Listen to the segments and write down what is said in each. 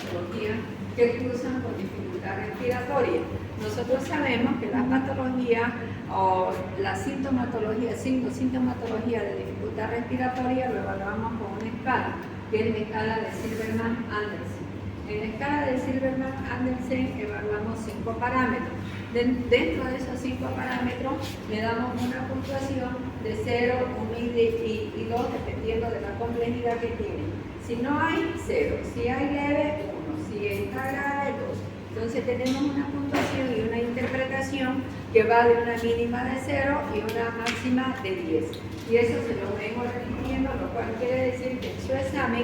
patologías que cruzan con dificultad respiratoria. Nosotros sabemos que la patología o la sintomatología, sintomatología de dificultad respiratoria lo evaluamos con una escala, que es la escala de Silberman-Andersen. En la escala de Silberman-Andersen evaluamos 5 parámetros. Dentro de esos 5 parámetros le damos una puntuación de 0, 1 y 2, dependiendo de la complejidad que tiene. Si no hay, 0. Si hay leve, 1. Si está grave, 2. Entonces tenemos una puntuación y una interpretación que va de una mínima de 0 y una máxima de 10. Y eso se lo vengo repitiendo, lo cual quiere decir que en su examen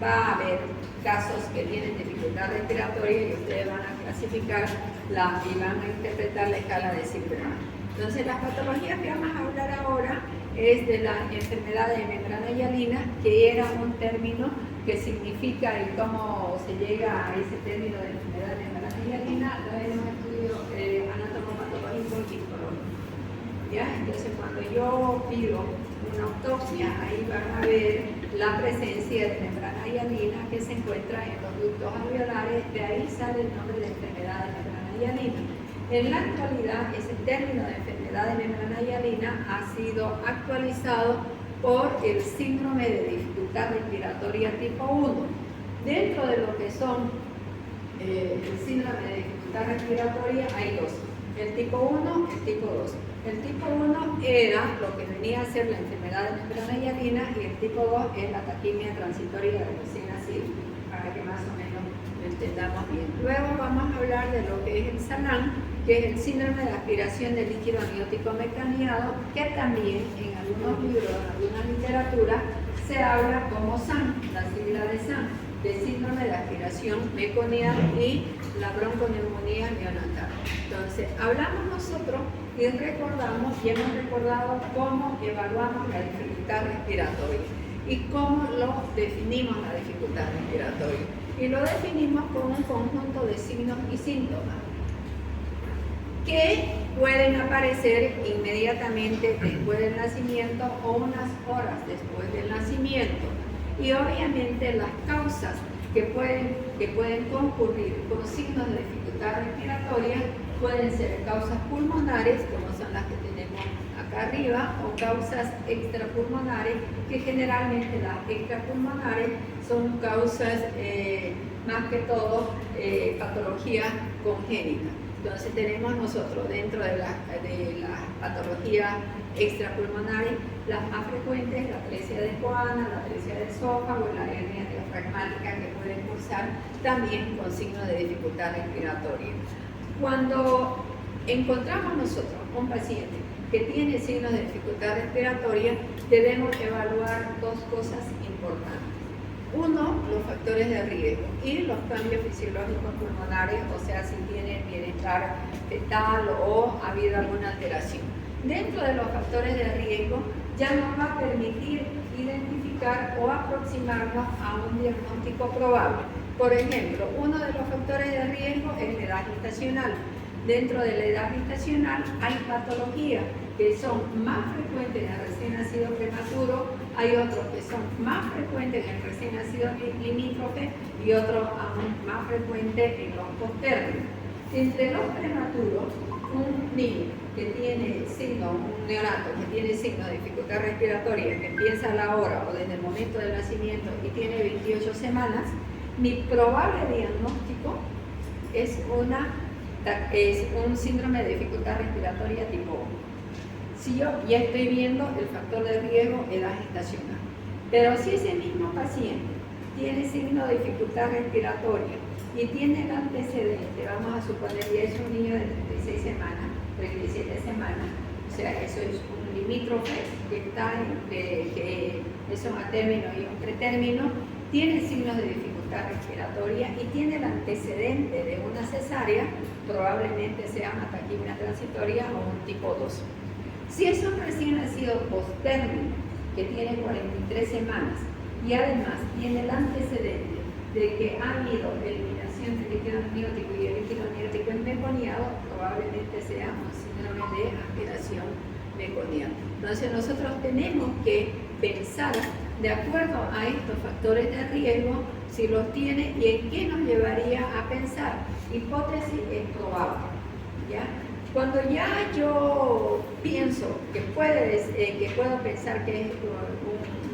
va a haber casos que tienen dificultad respiratoria y ustedes van a clasificar y van a interpretar la escala de Silberman. Entonces, las patologías que vamos a hablar ahora es de la enfermedad de membrana hialina, que era un término que significa y cómo se llega a ese término de enfermedad de membrana hialina, lo es un estudio anatomopatológico y histológico. ¿Ya? Entonces, cuando yo pido una autopsia, ahí van a ver la presencia de membrana hialina que se encuentra en los ductos alveolares, de ahí sale el nombre de enfermedad de membrana hialina. En la actualidad, ese término de enfermedad de membrana hialina ha sido actualizado por el síndrome de dificultad respiratoria tipo 1. Dentro de lo que son el síndrome de dificultad respiratoria hay dos, el tipo 1 y el tipo 2. El tipo 1 era lo que venía a ser la enfermedad de membrana hialina y el tipo 2 es la taquimia transitoria de recién nacido, para que más o menos lo entendamos bien. Luego vamos a hablar de lo que es el SANAN, que es el síndrome de aspiración de líquido amniótico mecaneado, que también en algunos libros, en alguna literatura, se habla como SAN, la sigla de SAN, de síndrome de aspiración meconial y la bronconeumonía neonatal. Entonces, hablamos nosotros y recordamos y hemos recordado cómo evaluamos la dificultad respiratoria y cómo lo definimos la dificultad respiratoria. Y lo definimos con un conjunto de signos y síntomas que pueden aparecer inmediatamente después del nacimiento o unas horas después del nacimiento. Y obviamente las causas que pueden concurrir con signos de dificultad respiratoria pueden ser causas pulmonares, como son las que tenemos acá arriba, o causas extrapulmonares, que generalmente las extrapulmonares son causas más que todo patologías congénitas. Entonces tenemos nosotros dentro de las patologías extrapulmonares las más frecuentes, la atresia de Coana, la atresia de esófago, la hernia diafragmática, que pueden cursar también con signos de dificultad respiratoria. Cuando encontramos nosotros un paciente que tiene signos de dificultad respiratoria, debemos evaluar dos cosas importantes. Uno, los factores de riesgo y los cambios fisiológicos pulmonares, o sea, si tiene bienestar fetal o ha habido alguna alteración. Dentro de los factores de riesgo ya nos va a permitir identificar o aproximarnos a un diagnóstico probable. Por ejemplo, uno de los factores de riesgo es la edad gestacional. Dentro de la edad gestacional hay patologías que son más frecuentes en el recién nacido prematuro, hay otros que son más frecuentes en el recién nacido limítrofe y otros aún más frecuentes en los postérminos. Entre los prematuros, un niño que tiene signo, un neonato que tiene signo de dificultad respiratoria, que empieza a la hora o desde el momento del nacimiento y tiene 28 semanas, mi probable diagnóstico es un síndrome de dificultad respiratoria tipo 1. Si yo ya estoy viendo el factor de riesgo edad gestacional, pero si ese mismo paciente tiene signo de dificultad respiratoria y tiene el antecedente, vamos a suponer que es un niño de 36 semanas, 37 semanas, o sea, eso es un limítrofe que es un término y un pretérmino, tiene signos de dificultad respiratoria y tiene el antecedente de una cesárea, probablemente sea una taquimia transitoria o un tipo 2. Si es un recién nacido postérmino que tiene 43 semanas y además tiene el antecedente de que ha habido eliminación del líquido amniótico y el líquido amniótico es meconiado, probablemente sea un síndrome de aspiración meconial. Entonces nosotros tenemos que pensar de acuerdo a estos factores de riesgo si los tiene y en qué nos llevaría a pensar. Hipótesis es probable, ¿ya? Cuando ya yo pienso que puedo pensar que es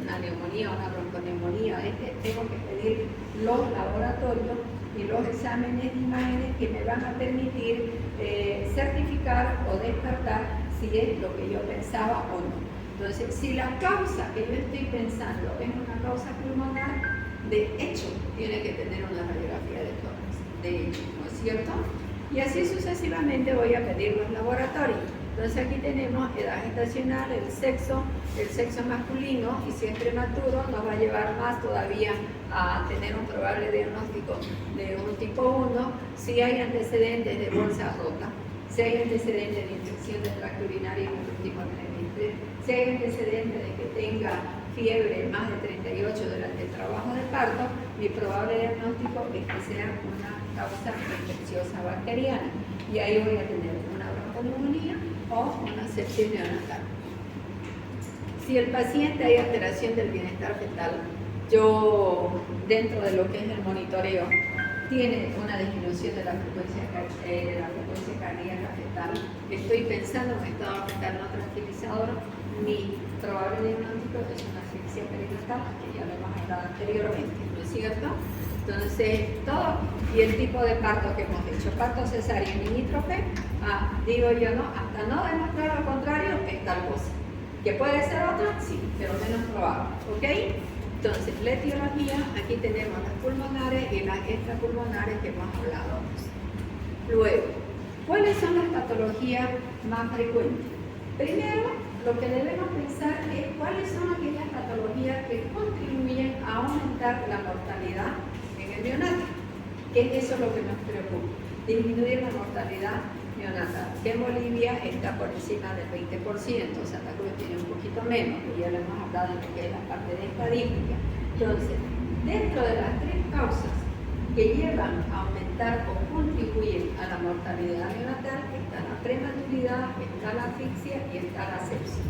una neumonía, una bronconeumonía, tengo que pedir los laboratorios y los exámenes de imágenes que me van a permitir certificar o descartar si es lo que yo pensaba o no. Entonces, si la causa que yo estoy pensando es una causa pulmonar, de hecho, tiene que tener una radiografía de tórax, de hecho, ¿no es cierto? Y así sucesivamente voy a pedir los laboratorios. Entonces aquí tenemos edad gestacional, el sexo masculino, y si es prematuro nos va a llevar más todavía a tener un probable diagnóstico de un tipo 1, si hay antecedentes de bolsa rota, si hay antecedentes de infección del tracto urinario en el último trimestre, si hay antecedentes de que tenga fiebre más de 38 durante el trabajo de parto, mi probable diagnóstico es que sea una causa infecciosa bacteriana, y ahí voy a tener una bronconeumonía o una sepsis neonatal. Si el paciente hay alteración del bienestar fetal, yo dentro de lo que es el monitoreo tiene una disminución de la frecuencia cardíaca fetal, estoy pensando en un estado fetal no tranquilizador, mi probable diagnóstico es una asfixia perinatal, que ya lo hemos hablado anteriormente, ¿no es cierto? Entonces, todo, y el tipo de parto que hemos hecho, parto cesáreo limítrofe, digo yo, no, hasta no demostrar lo contrario, es tal cosa. ¿Que puede ser otra? Sí, pero menos probable, ¿ok? Entonces, la etiología, aquí tenemos las pulmonares y las extrapulmonares que hemos hablado. Luego, ¿cuáles son las patologías más frecuentes? Primero, lo que debemos pensar es cuáles son aquellas patologías que contribuyen a aumentar la mortalidad en el neonato, que es eso lo que nos preocupa, disminuir la mortalidad neonatal, que en Bolivia está por encima del 20%, Santa Cruz tiene un poquito menos, que ya lo hemos hablado en lo que es la parte de estadística. Entonces, dentro de las tres causas que llevan a aumentar o contribuir a la mortalidad neonatal está la prematuridad, está la asfixia y está la sepsis.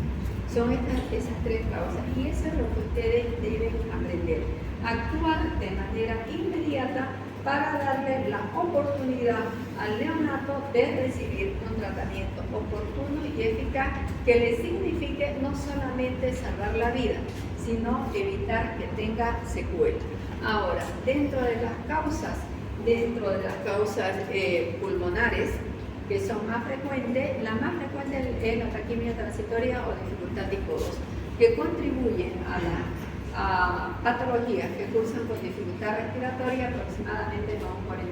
Son esas tres causas, y eso es lo que ustedes deben aprender. Actuar de manera inmediata para darle la oportunidad al neonato de recibir un tratamiento oportuno y eficaz que le signifique no solamente salvar la vida, sino evitar que tenga secuelas. Ahora, dentro de las causas pulmonares, que son más frecuentes, la más frecuente es la taquimia transitoria o dificultad tipo 2, que contribuyen a patologías que cursan con dificultad respiratoria aproximadamente con un 47%.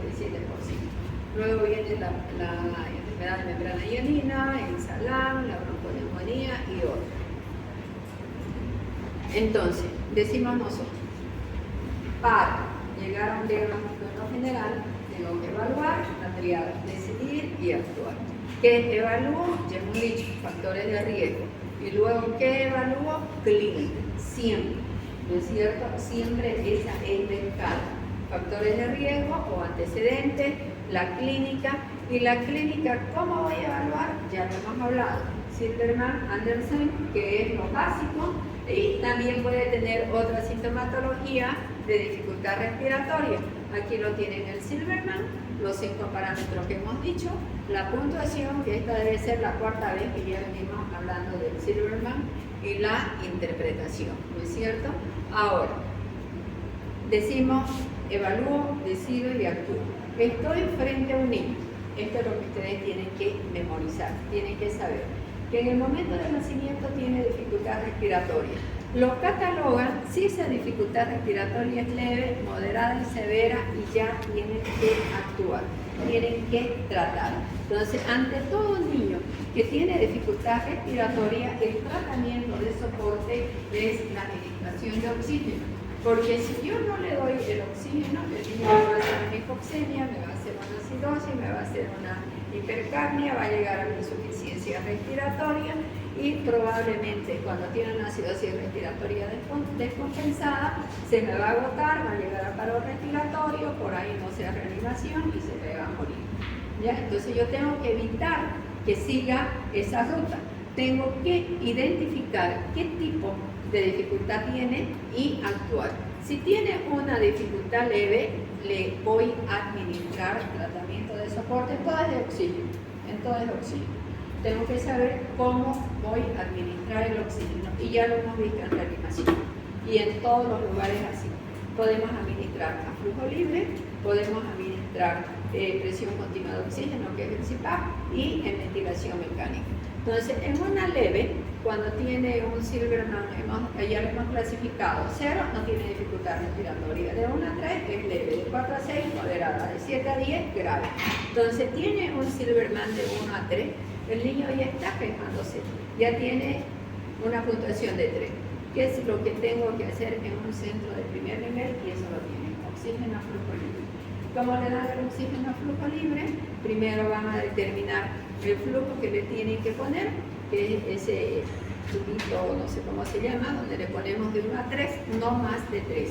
Luego viene la enfermedad de membrana hialina, el SALAM, la bronconeumonía y otras. Entonces, decimos nosotros, para llegar a un diagnóstico no general, tengo que evaluar la triada, decidir y actuar. ¿Qué evalúo? Ya hemos dicho, factores de riesgo. Y luego, ¿qué evalúo? Clínica, siempre, ¿no es cierto? Siempre esa es la escala. Factores de riesgo o antecedentes, la clínica. Y la clínica, ¿cómo voy a evaluar? Ya lo hemos hablado. Silverman, Anderson, que es lo básico, y también puede tener otra sintomatología de dificultad respiratoria. Aquí lo tienen el Silverman, los 5 parámetros que hemos dicho, la puntuación, que esta debe ser la cuarta vez que ya venimos hablando del Silverman, y la interpretación, ¿no es cierto? Ahora, decimos, evalúo, decido y actúo. Estoy frente a un niño. Esto es lo que ustedes tienen que memorizar, tienen que saber que en el momento del nacimiento tiene dificultad respiratoria. Lo catalogan si esa dificultad respiratoria es leve, moderada y severa, y ya tienen que actuar, tienen que tratar. Entonces, ante todo niño que tiene dificultad respiratoria, el tratamiento de soporte es la administración de oxígeno. Porque si yo no le doy el oxígeno, el niño me va a hacer una hipoxemia, me va a hacer una acidosis, me va a hacer una hipercapnia, va a llegar a una insuficiencia respiratoria, y probablemente cuando tiene una acidosis respiratoria descompensada se me va a agotar, va a llegar a paro respiratorio, por ahí no sea reanimación y se me va a morir. ¿Ya? Entonces yo tengo que evitar que siga esa ruta. Tengo que identificar qué tipo de dificultad tiene y actuar. Si tiene una dificultad leve, le voy a administrar tratamiento de soporte, todo es de oxígeno, en todo es de oxígeno. Tengo que saber cómo voy a administrar el oxígeno, y ya lo hemos visto en reanimación y en todos los lugares así. Podemos administrar a flujo libre, podemos administrar presión continua de oxígeno, que es el CPAP, y en ventilación mecánica. Entonces, en una leve, cuando tiene un Silverman, ya lo hemos clasificado, 0 no tiene dificultad respiratoria, de 1 a 3 es leve, de 4 a 6 moderada, de 7 a 10 grave. Entonces, tiene un Silverman de 1 a 3, el niño ya está quejándose, ya tiene una puntuación de 3. ¿Qué es lo que tengo que hacer en un centro de primer nivel? Y eso lo tiene, oxígeno a flujo libre. ¿Cómo le dan el oxígeno a flujo libre? Primero van a determinar el flujo que le tienen que poner, que es ese tubito, no sé cómo se llama, donde le ponemos de 1 a 3, no más de 3,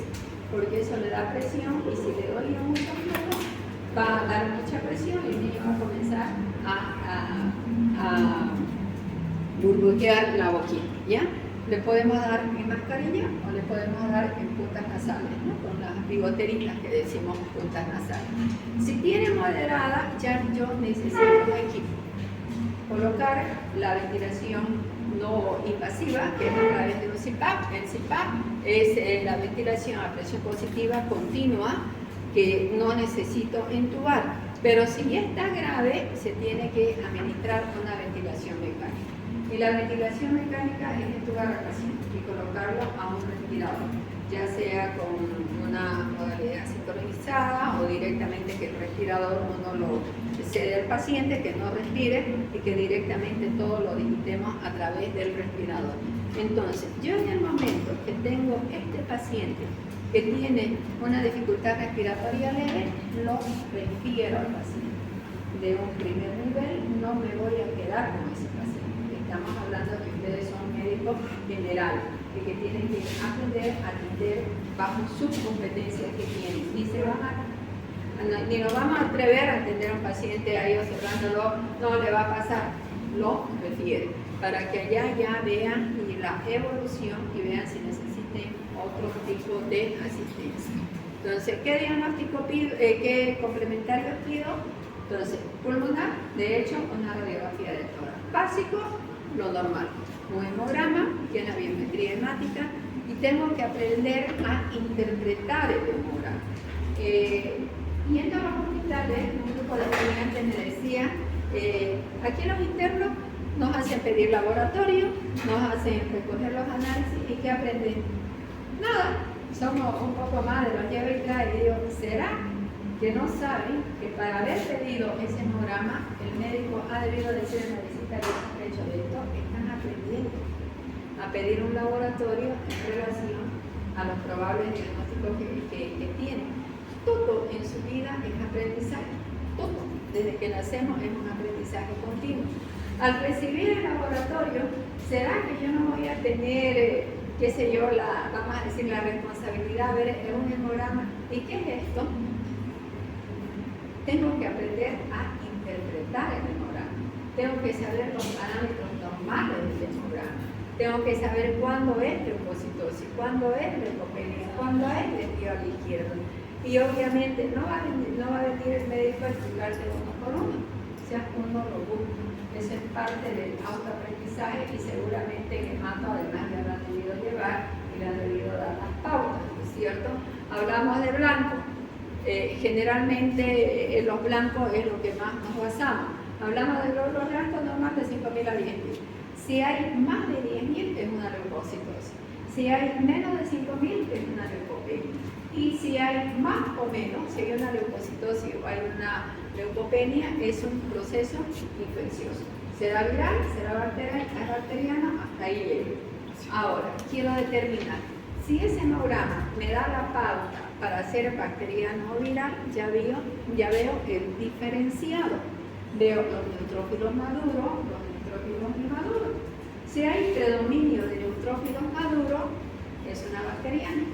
porque eso le da presión, y si le doy mucho flujo, va a dar mucha presión y el niño va a comenzar a burbujear la boquilla, ¿ya? Le podemos dar en mascarilla o le podemos dar en puntas nasales, ¿no? Con las bigoteritas que decimos puntas nasales. Si tiene moderada, ya yo necesito un equipo. Colocar la ventilación no invasiva, que es a través de un CPAP. El CPAP es la ventilación a presión positiva continua, que no necesito entubar. Pero si ya está grave, se tiene que administrar una ventilación mecánica. Y la ventilación mecánica es entubar al paciente y colocarlo a un respirador, ya sea con una modalidad sincronizada o directamente que el respirador uno lo cede al paciente, que no respire, y que directamente todo lo digitemos a través del respirador. Entonces, yo en el momento que tengo este paciente que tiene una dificultad respiratoria leve, lo refiero al paciente. De un primer nivel no me voy a quedar con ese paciente. Estamos hablando de que ustedes son médicos generales y que tienen que aprender a atender bajo sus competencias que tienen. Ni nos vamos a atrever a atender a un paciente ahí observándolo, no le va a pasar, lo refiere, para que allá ya vean la evolución y vean si necesiten otro tipo de asistencia. Entonces, ¿qué diagnóstico pido? ¿Qué complementario pido? Entonces, pulmonar, de hecho, una radiografía de tórax. Básico, lo normal. Un hemograma, que es la biometría hemática, y tengo que aprender a interpretar el hemograma. Yendo a los hospitales, un grupo de estudiantes me decía, aquí en los internos nos hacen pedir laboratorio, nos hacen recoger los análisis, ¿y qué aprenden? Nada, somos un poco más de los lleva y trae. Y digo, ¿será que no saben que para haber pedido ese hemograma, el médico ha debido decir en la visita que hecho de esto? Están aprendiendo a pedir un laboratorio en relación a los probables diagnósticos que tienen. Todo en su vida es aprendizaje, todo, desde que nacemos es un aprendizaje continuo. Al recibir el laboratorio, ¿será que yo no voy a tener, qué sé yo, vamos a decir, la responsabilidad de ver un hemograma? ¿Y qué es esto? Tengo que aprender a interpretar el hemograma. Tengo que saber los parámetros normales del hemograma. Tengo que saber cuándo es leucocitosis, cuándo es leucopenia, cuándo es desvío al izquierdo. Y obviamente no va a venir el médico a explicarse uno por uno, o sea, uno lo busca. Eso es parte del autoaprendizaje y seguramente en hemato además ya lo han debido llevar y le han debido dar las pautas, ¿no es cierto? Hablamos de blanco, generalmente los blancos es lo que más nos basamos. Hablamos de glóbulos blancos normal de 5.000 a 10.000. Si hay más de 10.000 es una leucocitosis. Si hay menos de 5.000 es una leucopenia. Y si hay más o menos, si hay una leucocitosis o hay una leucopenia, es un proceso infeccioso. ¿Será viral? ¿Será bacteriano? Hasta ahí llego. Ahora, quiero determinar. Si ese hemograma me da la pauta para hacer bacteriano o viral, ya veo el diferenciado. Veo los neutrófilos maduros, los neutrófilos inmaduros. Si hay predominio de neutrófilos maduros, es una bacteriana.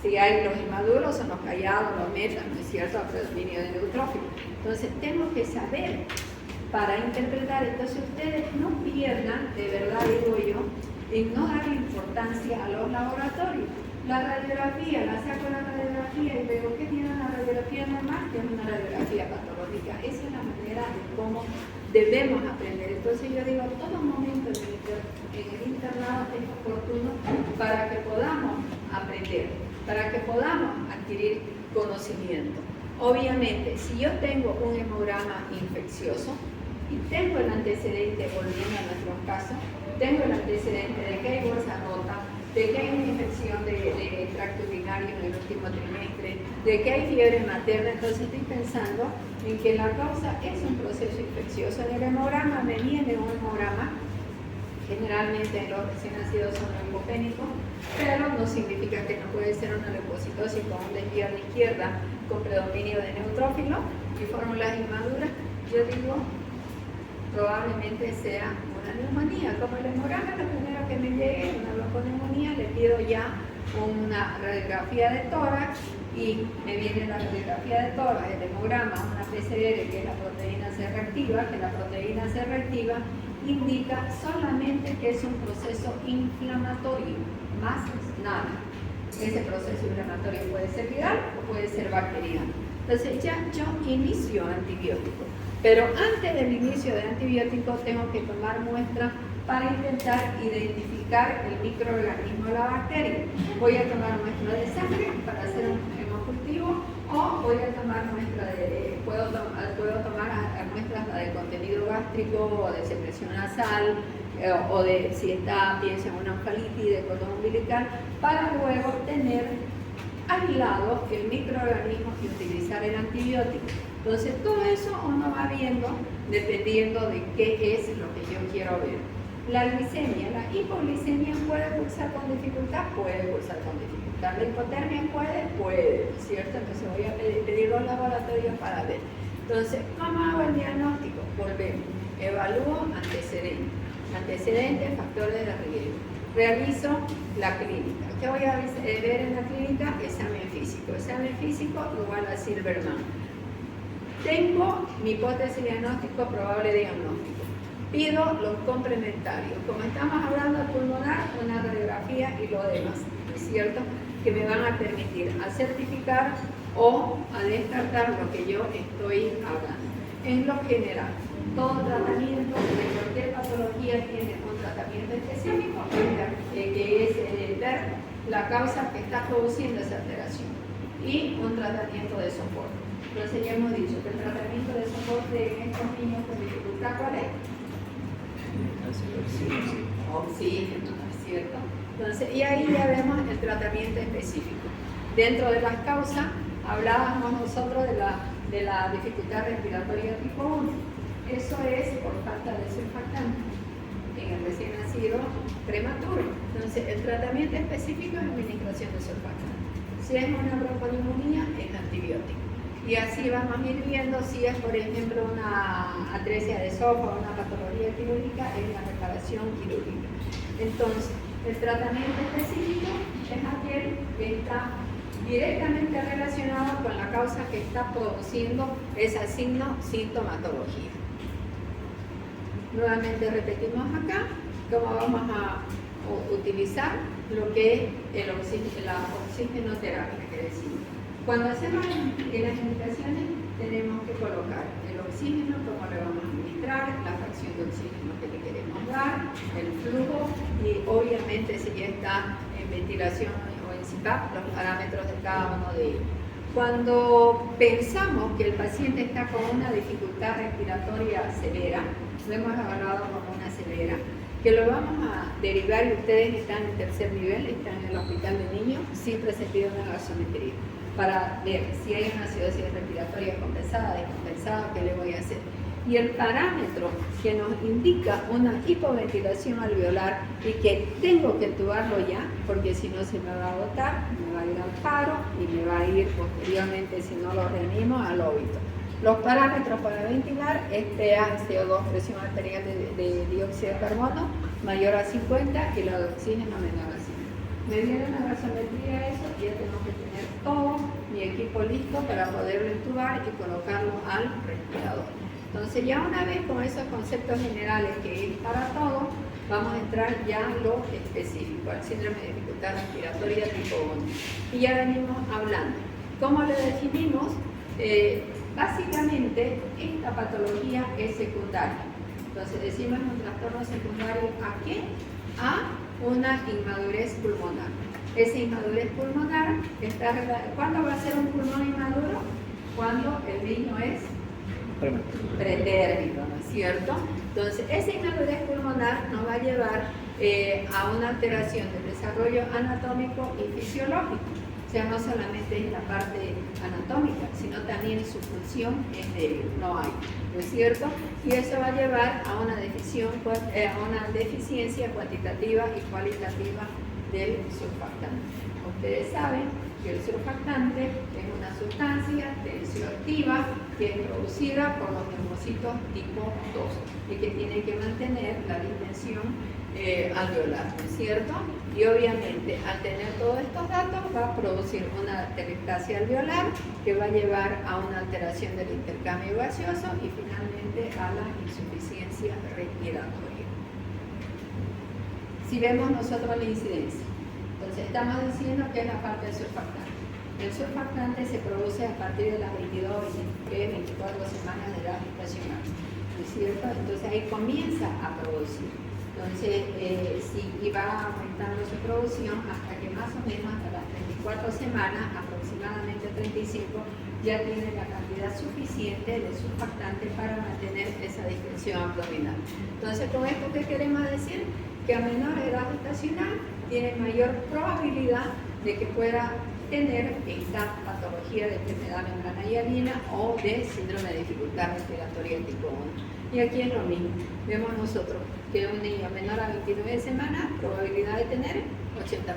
Si hay los inmaduros, son los callados, los metas, ¿no es cierto?, a predominio de neutrófilos. Entonces, tengo que saber para interpretar. Entonces, ustedes no pierdan, de verdad digo yo, en no darle importancia a los laboratorios. La radiografía, la saco la radiografía y veo que tiene una radiografía normal, que es una radiografía patológica. Esa es la manera de cómo debemos aprender. Entonces yo digo, todo momento en el internado es oportuno para que podamos aprender, para que podamos adquirir conocimiento. Obviamente, si yo tengo un hemograma infeccioso y tengo el antecedente, volviendo a nuestros casos, tengo el antecedente de que hay bolsa rota, de que hay una infección de tracto urinario en el último trimestre, de que hay fiebre materna, entonces estoy pensando en que la causa es un proceso infeccioso. En el hemograma me viene un hemograma, generalmente los recién nacidos son leucopénicos, pero no significa que no puede ser una leucocitosis con un desvío a la izquierda con predominio de neutrófilo y fórmulas inmaduras. Yo digo, probablemente sea una neumonía. Como el hemograma, lo primero que me llegue una bronconeumonía, le pido ya una radiografía de tórax y me viene la radiografía de tórax, el hemograma, una PCR que es la proteína C reactiva, que la proteína C reactiva indica solamente que es un proceso inflamatorio, más nada. Ese proceso inflamatorio puede ser viral o puede ser bacteriano. Entonces ya yo inicio antibiótico, pero antes del inicio de antibiótico tengo que tomar muestra para intentar identificar el microorganismo de la bacteria. Voy a tomar muestra de sangre para hacer un hemocultivo o voy a tomar muestra de, puedo tomar muestras de contenido gástrico o de secreción nasal o de si está, pienso en una oncalitis de cordón umbilical, para luego tener aislado el microorganismo y utilizar el antibiótico. Entonces todo eso uno va viendo dependiendo de qué es lo que yo quiero ver. La glicemia, la hipoglicemia puede cursar con dificultad, puede cursar con dificultad. La hipotermia puede, ¿cierto? Entonces voy a pedir los laboratorios para ver. Entonces, ¿cómo hago el diagnóstico? Volvemos, evalúo antecedentes, factores de riesgo. Realizo la clínica. ¿Qué voy a ver en la clínica? Examen físico. Examen físico igual a Silverman. Tengo mi hipótesis diagnóstico, probable diagnóstico. Pido los complementarios. Como estamos hablando de pulmonar, una radiografía y lo demás, ¿es cierto? Que me van a permitir a certificar o a descartar lo que yo estoy hablando. En lo general, todo tratamiento de cualquier patología tiene un tratamiento específico, que es ver la causa que está produciendo esa alteración y un tratamiento de soporte. Entonces ya hemos dicho que el tratamiento de soporte en estos niños con dificultad, ¿cuál es? Oxígeno, ¿no es cierto? Entonces, y ahí ya vemos el tratamiento específico. Dentro de las causas, hablábamos nosotros de la dificultad respiratoria tipo 1. Eso es por falta de surfactante en el recién nacido prematuro. Entonces, el tratamiento específico es administración de surfactante. Si es una bronconeumonía, es antibiótico. Y así vamos a ir viendo si es, por ejemplo, una atresia de esófago, una patología quirúrgica, es la reparación quirúrgica. Entonces, el tratamiento específico es aquel que está directamente relacionado con la causa que está produciendo esa sintomatología. Nuevamente repetimos acá cómo vamos a utilizar lo que es la oxigenoterapia que decimos. Cuando hacemos las indicaciones tenemos que colocar el oxígeno, cómo le vamos a administrar, la fracción de oxígeno que le queremos dar, el flujo y obviamente si ya está en ventilación o en CPAP, los parámetros de cada uno de ellos. Cuando pensamos que el paciente está con una dificultad respiratoria severa, lo hemos evaluado como una severa, que lo vamos a derivar y ustedes están en tercer nivel, están en el hospital de niños, siempre se pide una gasometría para ver si hay una acidosis respiratoria compensada, descompensada, qué le voy a hacer. Y el parámetro que nos indica una hipoventilación alveolar y que tengo que entubarlo ya, porque si no se me va a agotar, me va a ir al paro y me va a ir posteriormente, si no lo reanimo, al óbito. Los parámetros para ventilar es PA, CO2, presión arterial de dióxido de carbono, mayor a 50 y la de oxígeno menor a 5. Me viene una gasometría eso y ya tengo que tener todo mi equipo listo para poderlo entubar y colocarlo al respirador. Entonces ya una vez con esos conceptos generales que es para todo, vamos a entrar ya a lo específico, al síndrome de dificultad respiratoria tipo 1. Y ya venimos hablando. ¿Cómo lo definimos? Básicamente, esta patología es secundaria. Entonces decimos un trastorno secundario ¿a qué? A una inmadurez pulmonar. Esa inmadurez pulmonar está relacionada. ¿Cuándo va a ser un pulmón inmaduro? Cuando el niño es pretérmino, ¿no es cierto? Entonces, esa inmadurez pulmonar nos va a llevar a una alteración del desarrollo anatómico y fisiológico. O sea, no solamente es la parte anatómica, sino también su función es débil, no hay, ¿no es cierto? Y eso va a llevar a una deficiencia cuantitativa y cualitativa del surfactante. Ustedes saben que el surfactante es una sustancia tensioactiva que es producida por los neumocitos tipo 2 y que tiene que mantener la distensión alveolar, ¿no es cierto? Y obviamente al tener todos estos datos va a producir una atelectasia alveolar que va a llevar a una alteración del intercambio gaseoso y finalmente a la insuficiencia respiratoria. Si vemos nosotros la incidencia, entonces estamos diciendo que es la parte del surfactante. El surfactante se produce a partir de las 22, 23, 24 semanas de edad gestacional, ¿no es cierto? Entonces ahí comienza a producir. Entonces, y va aumentando su producción hasta que más o menos hasta las 34 semanas, aproximadamente 35, ya tiene la cantidad suficiente de surfactante para mantener esa distensión abdominal. Entonces, ¿con esto qué queremos decir? Que a menor edad gestacional tiene mayor probabilidad de que pueda tener esta patología de enfermedad membrana hialina o de síndrome de dificultad respiratoria tipo 1. Y aquí es lo mismo. Vemos nosotros que un niño menor a 29 semanas, probabilidad de tener 80%.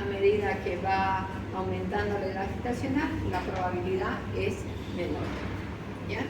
A medida que va aumentando la edad gestacional, la probabilidad es menor. ¿Ya?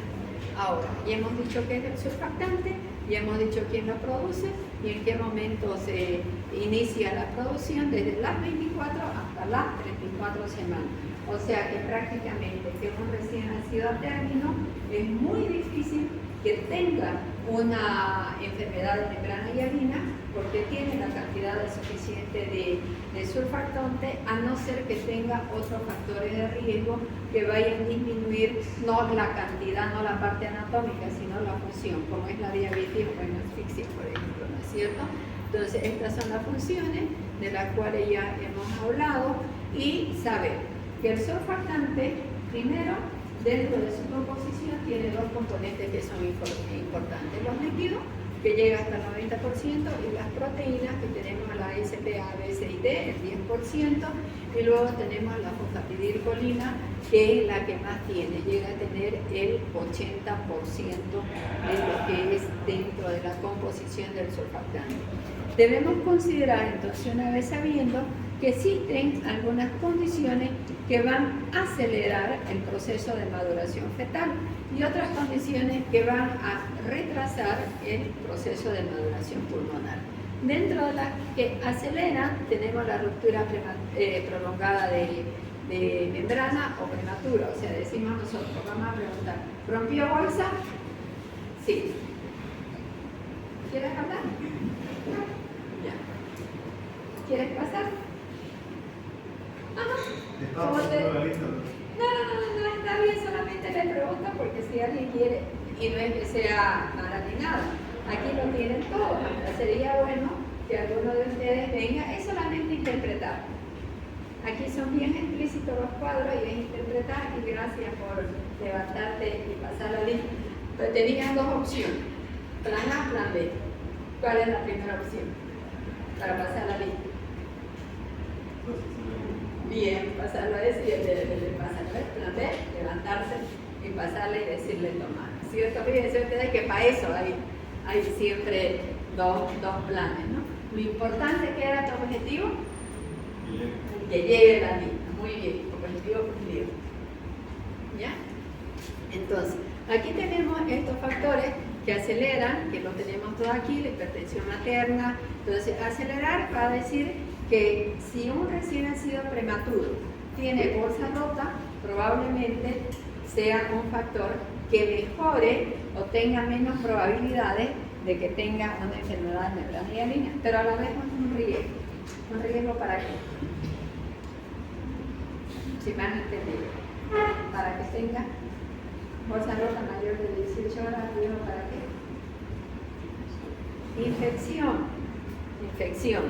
Ahora, ya hemos dicho qué es el surfactante, ya hemos dicho quién lo produce y en qué momento se inicia la producción, desde las 24 hasta las 34 semanas. O sea que prácticamente que un recién nacido a término es muy difícil que tenga una enfermedad de membrana hialina porque tiene la cantidad suficiente de surfactante, a no ser que tenga otros factores de riesgo que vayan a disminuir no la cantidad, no la parte anatómica, sino la función, como es la diabetes o la asfixia, por ejemplo, ¿no es cierto? Entonces, estas son las funciones de las cuales ya hemos hablado y saber que el surfactante, primero, dentro de su composición tiene dos componentes que son importantes: los líquidos, que llega hasta el 90%, y las proteínas, que tenemos la SPA, B, C y D, el 10%, y luego tenemos la fosfatidilcolina, que es la que más tiene, llega a tener el 80% de lo que es dentro de la composición del surfactante. Debemos considerar entonces, una vez sabiendo, que existen algunas condiciones que van a acelerar el proceso de maduración fetal y otras condiciones que van a retrasar el proceso de maduración pulmonar. Dentro de las que aceleran tenemos la ruptura prolongada de membrana o prematura, o sea, decimos nosotros, vamos a preguntar, ¿rompió bolsa? Sí. ¿Quieres hablar? Ya. ¿Quieres pasar? No, está bien, solamente le pregunto porque si alguien quiere, y no es que sea mala ni nada, aquí lo tienen todo. Sería bueno que alguno de ustedes venga, es solamente interpretar. Aquí son bien explícitos los cuadros y es interpretar, y gracias por levantarte y pasar la lista. Pero tenías dos opciones, plan A, plan B. ¿Cuál es la primera opción para pasar la lista? Bien, pasarlo a decir, pasarlo a plan B, levantarse y pasarle y decirle tomar. ¿Cierto? Fíjense ustedes que para eso hay siempre dos planes, ¿no? Lo importante que era tu objetivo, que llegue la lista. Muy bien, objetivo cumplido. ¿Ya? Entonces, aquí tenemos estos factores que aceleran, que lo tenemos todo aquí, la hipertensión materna. Entonces, acelerar va a decir que si un recién nacido prematuro tiene bolsa rota, probablemente sea un factor que mejore o tenga menos probabilidades de que tenga una enfermedad de membrana hialina, pero a la vez es un riesgo. ¿Un riesgo para qué? Si me han entendido. Para que tenga bolsa roja mayor de 18 horas, ¿riesgo para qué? Infección,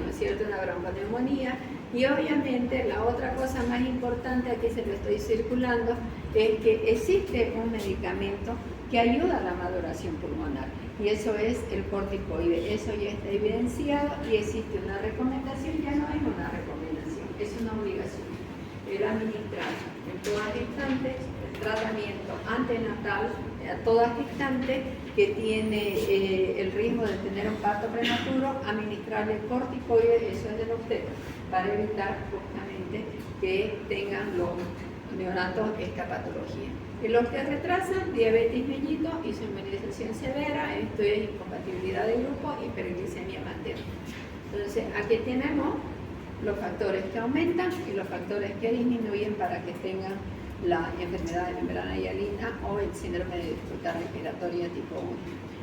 ¿no es cierto? Una bronconeumonía. Y obviamente la otra cosa más importante, aquí se lo estoy circulando, es que existe un medicamento que ayuda a la maduración pulmonar y eso es el corticoide. Eso ya está evidenciado y existe una recomendación, ya no es una recomendación, es una obligación. El administrar en todas instantes el tratamiento antenatal a todas instantes que tiene el riesgo de tener un parto prematuro, administrarle corticoides, eso es del obstetra, para evitar justamente que tengan los neonatos esta patología. Los que retrasan diabetes mellito, insulinización severa, esto es incompatibilidad de grupo, hiperglicemia materna. Entonces, aquí tenemos los factores que aumentan y los factores que disminuyen para que tengan la enfermedad de membrana hialina o el síndrome de dificultad respiratoria tipo 1,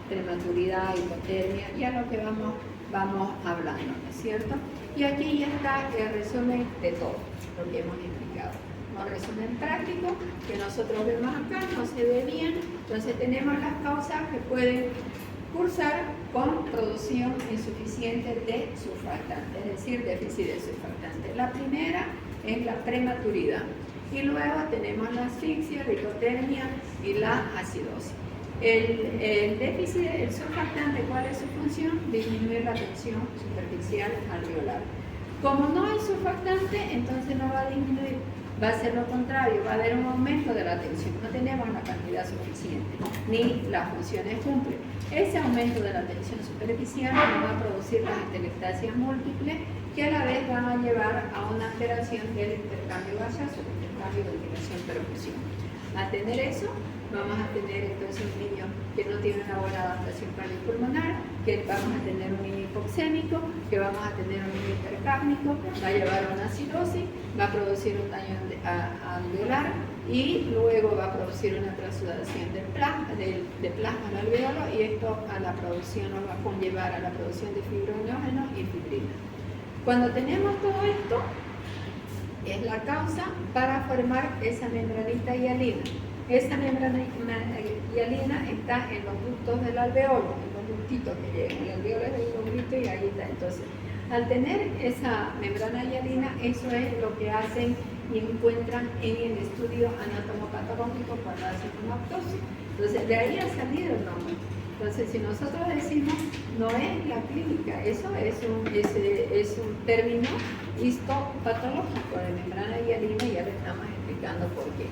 prematuridad, hipotermia, ya lo que vamos hablando, ¿no es cierto? Y aquí ya está el resumen de todo lo que hemos explicado. Un resumen práctico que nosotros vemos acá, no se ve bien, entonces tenemos las causas que pueden cursar con producción insuficiente de surfactante, es decir, déficit de surfactante. La primera es la prematuridad y luego tenemos la asfixia, la hipotermia y la acidosis. El déficit del surfactante, ¿cuál es su función? Disminuir la tensión superficial alveolar. Como no hay surfactante, entonces no va a disminuir, va a ser lo contrario, va a haber un aumento de la tensión, no tenemos la cantidad suficiente, ni las funciones cumplen. Ese aumento de la tensión superficial va a producir las atelectasias múltiples, que a la vez van a llevar a una alteración del intercambio gaseoso, el intercambio de ventilación-perfusión. Al tener eso, vamos a tener entonces un niño que no tiene una buena adaptación cardiopulmonar, que vamos a tener un niño hipoxémico, que vamos a tener un niño hipercápnico, va a llevar a una acidosis, va a producir un daño alveolar y luego va a producir una transudación de plasma al alveolo y esto a la producción nos va a conllevar a la producción de fibrinógenos y fibrina. Cuando tenemos todo esto, es la causa para formar esa membranita hialina. Esa membrana hialina está en los ductos del alveolo, en los ductitos que llegan. El alveolo es el ductito y ahí está. Entonces, al tener esa membrana hialina, eso es lo que hacen y encuentran en el estudio anatomopatológico cuando hacen una autopsia. Entonces, de ahí ha salido el nombre. Entonces, si nosotros decimos, no es la clínica, eso es un término histopatológico de membrana hialina y ya le estamos explicando por qué.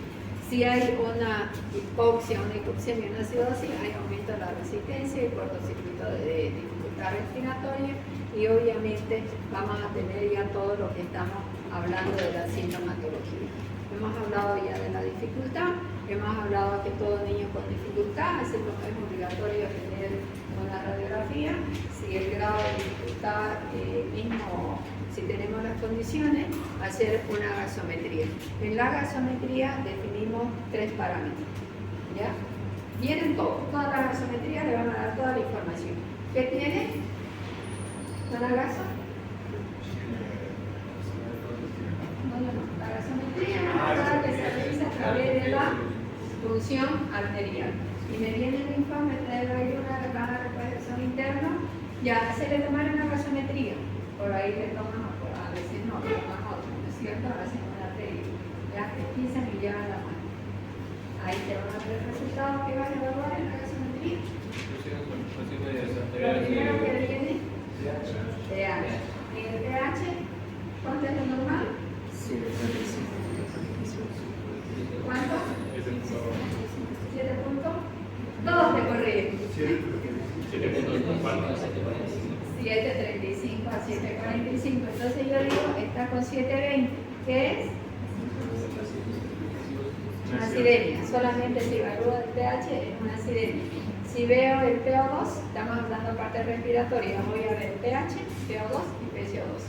Si hay una hipoxia, una hipoxemia, una acidosis, hay aumento de la resistencia y cortocircuito de dificultad respiratoria y obviamente vamos a tener ya todo lo que estamos hablando de la sintomatología. Hemos hablado ya de la dificultad, hemos hablado que todo niño con dificultad, así como es obligatorio tener una radiografía, si el grado de dificultad mismo, si tenemos las condiciones, hacer una gasometría. En la gasometría definimos 3 parámetros, ¿ya? Vienen todas las gasometrías le van a dar toda la información. ¿Qué tiene? ¿Una gaso? La gasometría es una cosa que se realiza a través de la función arterial. Y me viene el informe, traigo ahí una recuperación interna, ya se le tomaron una gasometría, por ahí le toman, a veces no, le toman otro, ¿no es cierto? Hacen una arteria, ya pesquisan y llevan la mano. Ahí te van a ver el resultado que vas a evaluar en la gasometría. Lo primero que viene, pH. En el pH, ¿cuánto es lo normal? ¿Cuánto? 7 puntos. Todos te corrigen. 7.35 a 7.45. Entonces yo digo, está con 7.20. ¿Qué es? Una acidemia. Solamente si evalúo el pH es una acidemia. Si veo el PO2, estamos hablando de parte respiratoria, voy a ver pH, PO2 y PCO2.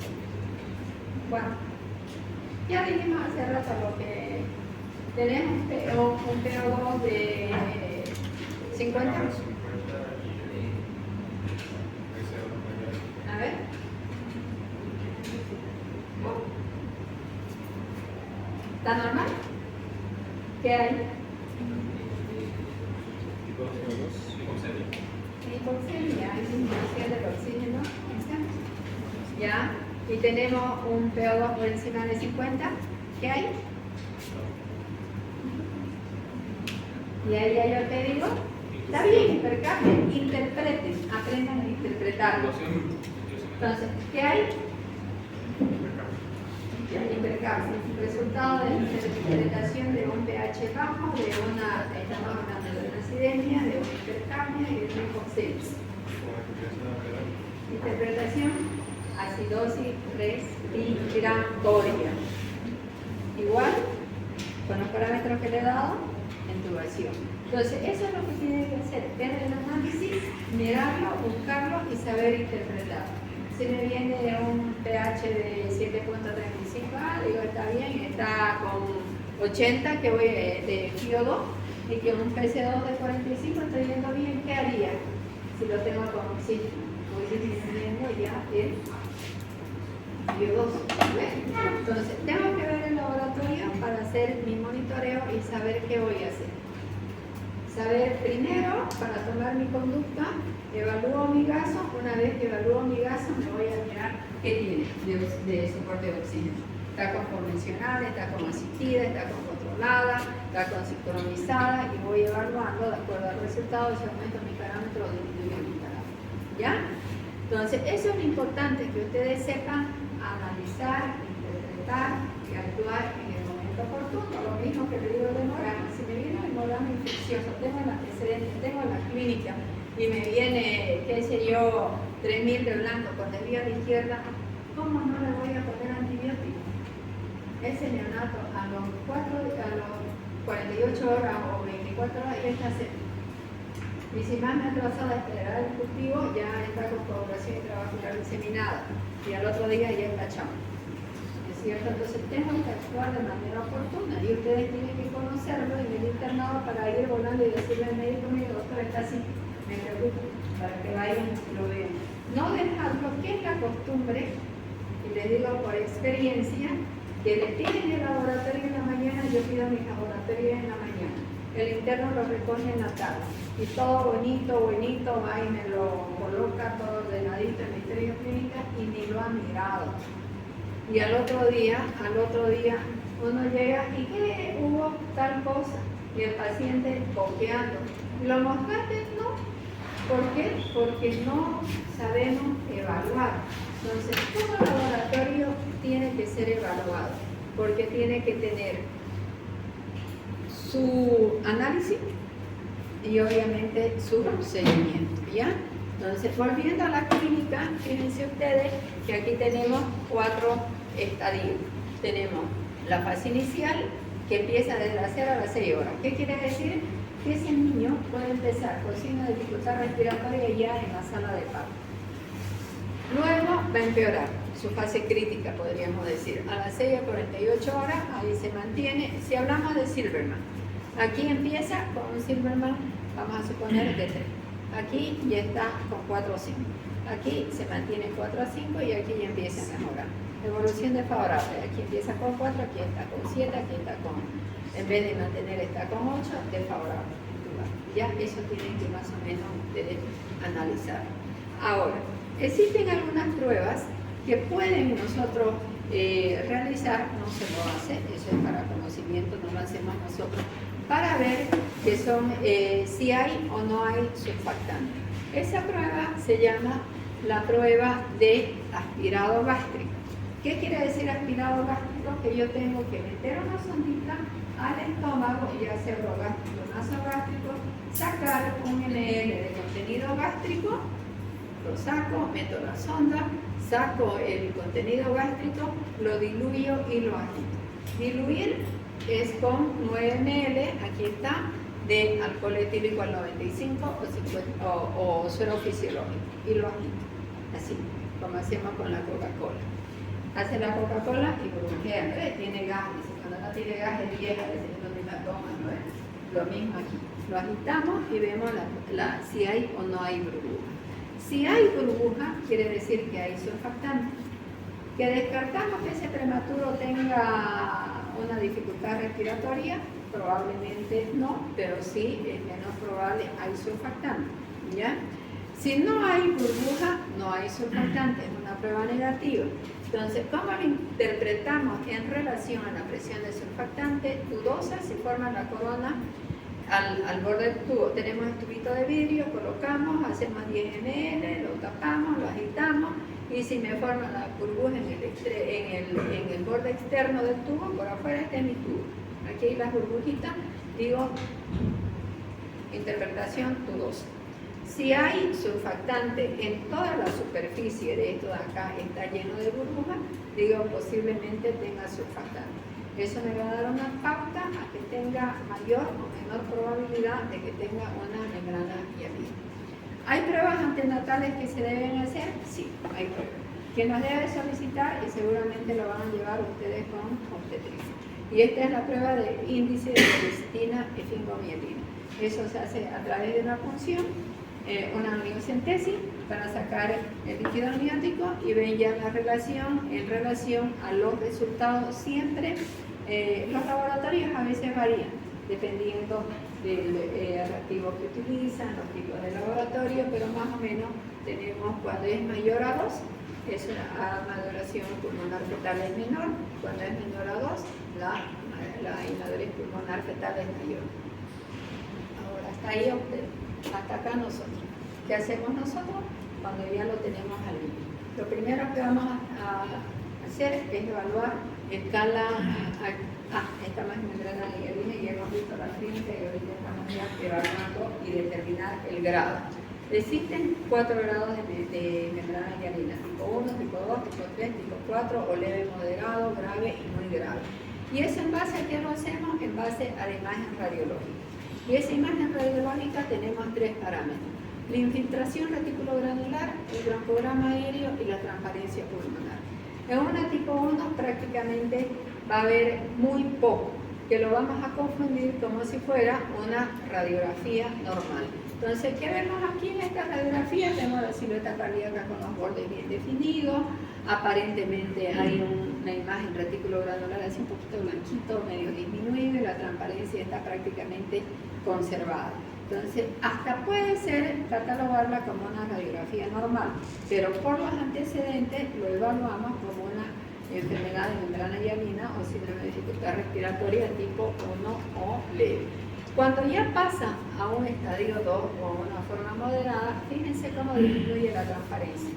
Bueno, ya dijimos hace rato lo que tenemos un PO2 de 50. A ver. ¿Está normal? ¿Qué hay? Hipoxemia, hay disminución del oxígeno. ¿Ya? Y tenemos un PO2 por encima de 50. ¿Qué hay? Y ahí ya yo te digo, está bien, hipercapnia, interpreten, aprendan a interpretarlo. Entonces, ¿qué hay? Hipercapnia, resultado de la interpretación de un pH bajo, de una, estamos hablando de una acidemia, de una hipercapnia y de una hipoxemia. Interpretación, acidosis respiratoria. Igual, con los parámetros que le he dado, intubación. Entonces, eso es lo que tiene que hacer, ver el análisis, mirarlo, buscarlo y saber interpretar. Si me viene un pH de 7.35, digo, está bien, está con 80, que voy de FiO2, y que un PC2 de 45 estoy yendo bien, ¿qué haría? Si lo tengo con oxígeno, voy disminuyendo ya el FiO2. Entonces, tengo que ver el laboratorio para hacer mi monitoreo y saber qué voy a hacer. Saber primero, para tomar mi conducta, evalúo mi gaso. Una vez que evalúo mi gaso, me voy a mirar qué tiene de soporte de oxígeno. Está con convencional, está con asistida, está con controlada, está con sincronizada, y voy evaluando de acuerdo al resultado, si aumento mi parámetro o disminuyo mi parámetro. ¿Ya? Entonces, eso es lo importante, que ustedes sepan analizar, interpretar y actuar en el momento oportuno. Lo mismo que le digo de hemograma. Si me viene un hemograma infeccioso, tengo el antecedente, tengo la clínica y me viene, qué sé yo, 3000 de blanco con desvío a la izquierda, ¿cómo no le voy a poner antibiótico? Ese neonato a los 48 horas o 24 horas ya está seco. Y si más me atrasado a esperar el cultivo, ya está con coagulación intravascular diseminada. Y al otro día ya está chao. ¿Es cierto? Entonces tengo que actuar de manera oportuna. Y ustedes tienen que conocerlo en el internado para ir volando y decirle al médico, mire, doctor, está así, me preocupa, para que vayan y lo vean. No dejarlo, que es la costumbre, y les digo por experiencia, que le piden el laboratorio en la mañana, yo pido mi laboratorio en la mañana. El interno lo recoge en la tarde. Y todo bonito, va y me lo coloca todo ordenadito en la historia clínica y ni lo ha mirado. Y al otro día, uno llega y ¿qué hubo tal cosa? Y el paciente copiando. ¿Lo mostraste? No. ¿Por qué? Porque no sabemos evaluar. Entonces, todo laboratorio tiene que ser evaluado, porque tiene que tener su análisis y obviamente su seguimiento, ¿ya? Entonces, volviendo a la clínica, fíjense ustedes que aquí tenemos 4 estadios. Tenemos la fase inicial, que empieza desde las 0 a las 6 horas. ¿Qué quiere decir? Que ese niño puede empezar con signos de dificultad respiratoria ya en la sala de parto. Luego va a empeorar, su fase crítica podríamos decir. A las 6 a 48 horas, ahí se mantiene. Si hablamos de Silberman, aquí empieza con un Silberman, vamos a suponer de 3. Aquí ya está con 4 o 5. Aquí se mantiene 4 a 5 y aquí ya empieza a mejorar. Evolución desfavorable, aquí empieza con 4, aquí está con 7, aquí está con, en vez de mantener está con 8, desfavorable. Ya eso tienen que más o menos ustedes analizar. Ahora, existen algunas pruebas que pueden nosotros realizar, no se lo hace, eso es para conocimiento, no lo hacemos nosotros, para ver que son, si hay o no hay surfactante. Esa prueba se llama la prueba de aspirado gástrico. ¿Qué quiere decir aspirado gástrico? Que yo tengo que meter una sondita al estómago, ya sea orogástrico o nasogástrico, sacar 1 ml de contenido gástrico, lo saco, meto la sonda, saco el contenido gástrico, lo diluyo y lo agito. Diluir es con 9 ml, aquí está, de alcohol etílico al 95 o suero fisiológico, y lo agito, así como hacemos con la Coca-Cola. Hace la Coca-Cola y burbujea, tiene gas, dice, cuando no tiene gas es vieja, dice, ¿dónde la toman? ¿No es? Lo mismo aquí. Lo agitamos y vemos si hay o no hay burbuja. Si hay burbuja, quiere decir que hay surfactante. Que descartamos que ese prematuro tenga una dificultad respiratoria, probablemente no, pero sí es menos probable hay surfactante, ¿ya? Si no hay burbuja, no hay surfactante, es una prueba negativa. Entonces, ¿cómo lo interpretamos en relación a la presión de surfactante? Dudosa, si forma la corona al borde del tubo. Tenemos el tubito de vidrio, colocamos, hacemos 10 ml, lo tapamos, lo agitamos, y si me forma la burbuja en el borde externo del tubo, por afuera este es mi tubo. Aquí hay las burbujitas, digo, interpretación dudosa. Si hay surfactante en toda la superficie de esto de acá está lleno de burbujas, digo posiblemente tenga surfactante. Eso me va a dar una pauta a que tenga mayor o menor probabilidad de que tenga una membrana hialina. ¿Hay pruebas antenatales que se deben hacer? Sí, hay pruebas. ¿Quién las debe solicitar? Y seguramente lo van a llevar ustedes con obstetricia. Y esta es la prueba de índice de colicitina y fingomielina. Eso se hace a través de una punción, una amniocentesis para sacar el líquido amniótico y ven ya la relación en relación a los resultados siempre. Los laboratorios a veces varían dependiendo del reactivo que utilizan, los tipos de laboratorio, pero más o menos tenemos cuando es mayor a 2, es una maduración pulmonar fetal es menor, cuando es menor a 2, la inmadurez pulmonar fetal es mayor. Ahora, hasta ahí hasta acá nosotros. ¿Qué hacemos nosotros cuando ya lo tenemos al límite? Lo primero que vamos a hacer es evaluar escala esta más membrana de hialina, y hemos visto la clínica y ahorita estamos ya evaluando y determinar el grado. Existen 4 grados de membrana hialina, tipo 1, tipo 2, tipo 3, tipo 4, o leve, moderado, grave y muy grave. ¿Y eso en base a qué lo hacemos? En base a la imagen radiológica. Y esa imagen radiológica tenemos 3 parámetros: la infiltración reticulogranular, el broncograma aéreo y la transparencia pulmonar. En una tipo 1 prácticamente va a haber muy poco, que lo vamos a confundir como si fuera una radiografía normal. Entonces, ¿qué vemos aquí en esta radiografía? Vemos la silueta cardíaca con los bordes bien definidos, aparentemente hay una imagen reticulogranular así un poquito blanquito, medio disminuido, y la transparencia está prácticamente conservada. Entonces, hasta puede ser catalogarla como una radiografía normal, pero por los antecedentes lo evaluamos como una enfermedad de membrana hialina o síndrome de dificultad respiratoria tipo 1 o leve. Cuando ya pasa a un estadio 2 o a una forma moderada, fíjense cómo disminuye la transparencia.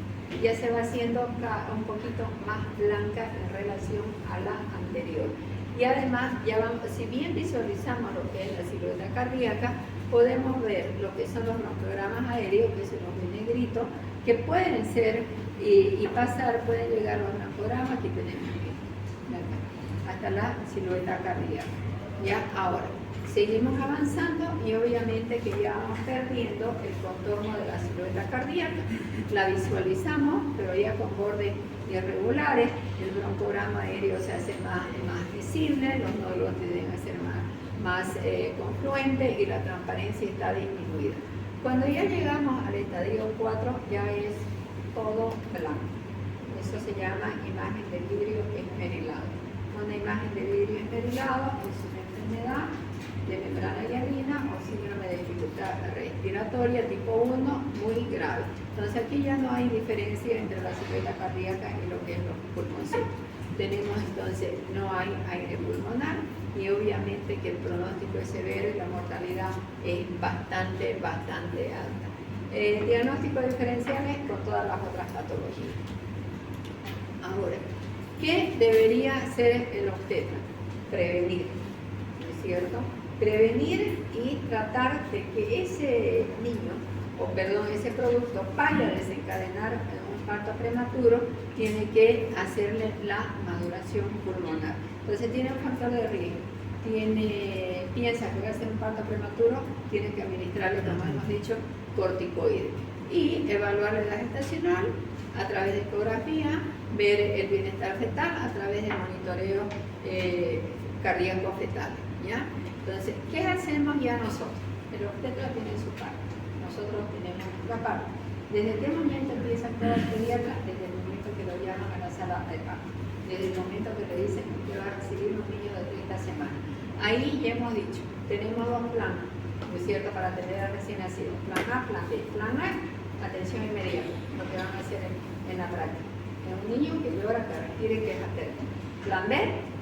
Ya se va haciendo un poquito más blanca en relación a la anterior. Y además, ya vamos, si bien visualizamos lo que es la silueta cardíaca, podemos ver lo que son los broncogramas aéreos, que son los de negrito, que pueden ser y pasar, pueden llegar a los broncogramas que tenemos aquí, hasta la silueta cardíaca. Ya, ahora, seguimos avanzando y obviamente que ya vamos perdiendo el contorno de la silueta cardíaca. La visualizamos, pero ya con bordes irregulares, el broncograma aéreo se hace más visible, los nódulos tienden a ser más confluentes y la transparencia está disminuida. Cuando ya llegamos al estadio 4 ya es todo blanco. Eso se llama imagen de vidrio esmerilado. Una imagen de vidrio esmerilado es una enfermedad de membrana hialina o síndrome de dificultad respiratoria tipo 1 muy grave. Entonces aquí ya no hay diferencia entre la silueta cardíaca y lo que es los pulmoncitos. Tenemos entonces, no hay aire pulmonar y obviamente que el pronóstico es severo y la mortalidad es bastante alta. Diagnóstico diferencial es con todas las otras patologías. Ahora, ¿qué debería hacer el obstetra? Prevenir, ¿no es cierto? Prevenir y tratar de que ese niño, ese producto vaya a desencadenar un parto prematuro, tiene que hacerle la maduración pulmonar. Entonces tiene un factor de riesgo, piensa que va a hacer un parto prematuro, tiene que administrarle, como hemos dicho, corticoides y evaluar la edad gestacional a través de ecografía, ver el bienestar fetal a través del monitoreo cardíaco fetal, ¿ya? Entonces, ¿qué hacemos ya nosotros? El obstetra tiene su parte, nosotros tenemos nuestra parte. ¿Desde qué momento empieza toda la pediatra? Desde el momento que lo llaman a la sala de parto, desde el momento que le dicen que va a recibir un niño de 30 semanas. Ahí ya hemos dicho, tenemos dos planes, ¿no es cierto?, para atender al recién nacido. Plan A, plan B. Plan A, atención inmediata, lo que van a hacer en la práctica. En un niño que llora, que respire, que es materno. Plan B,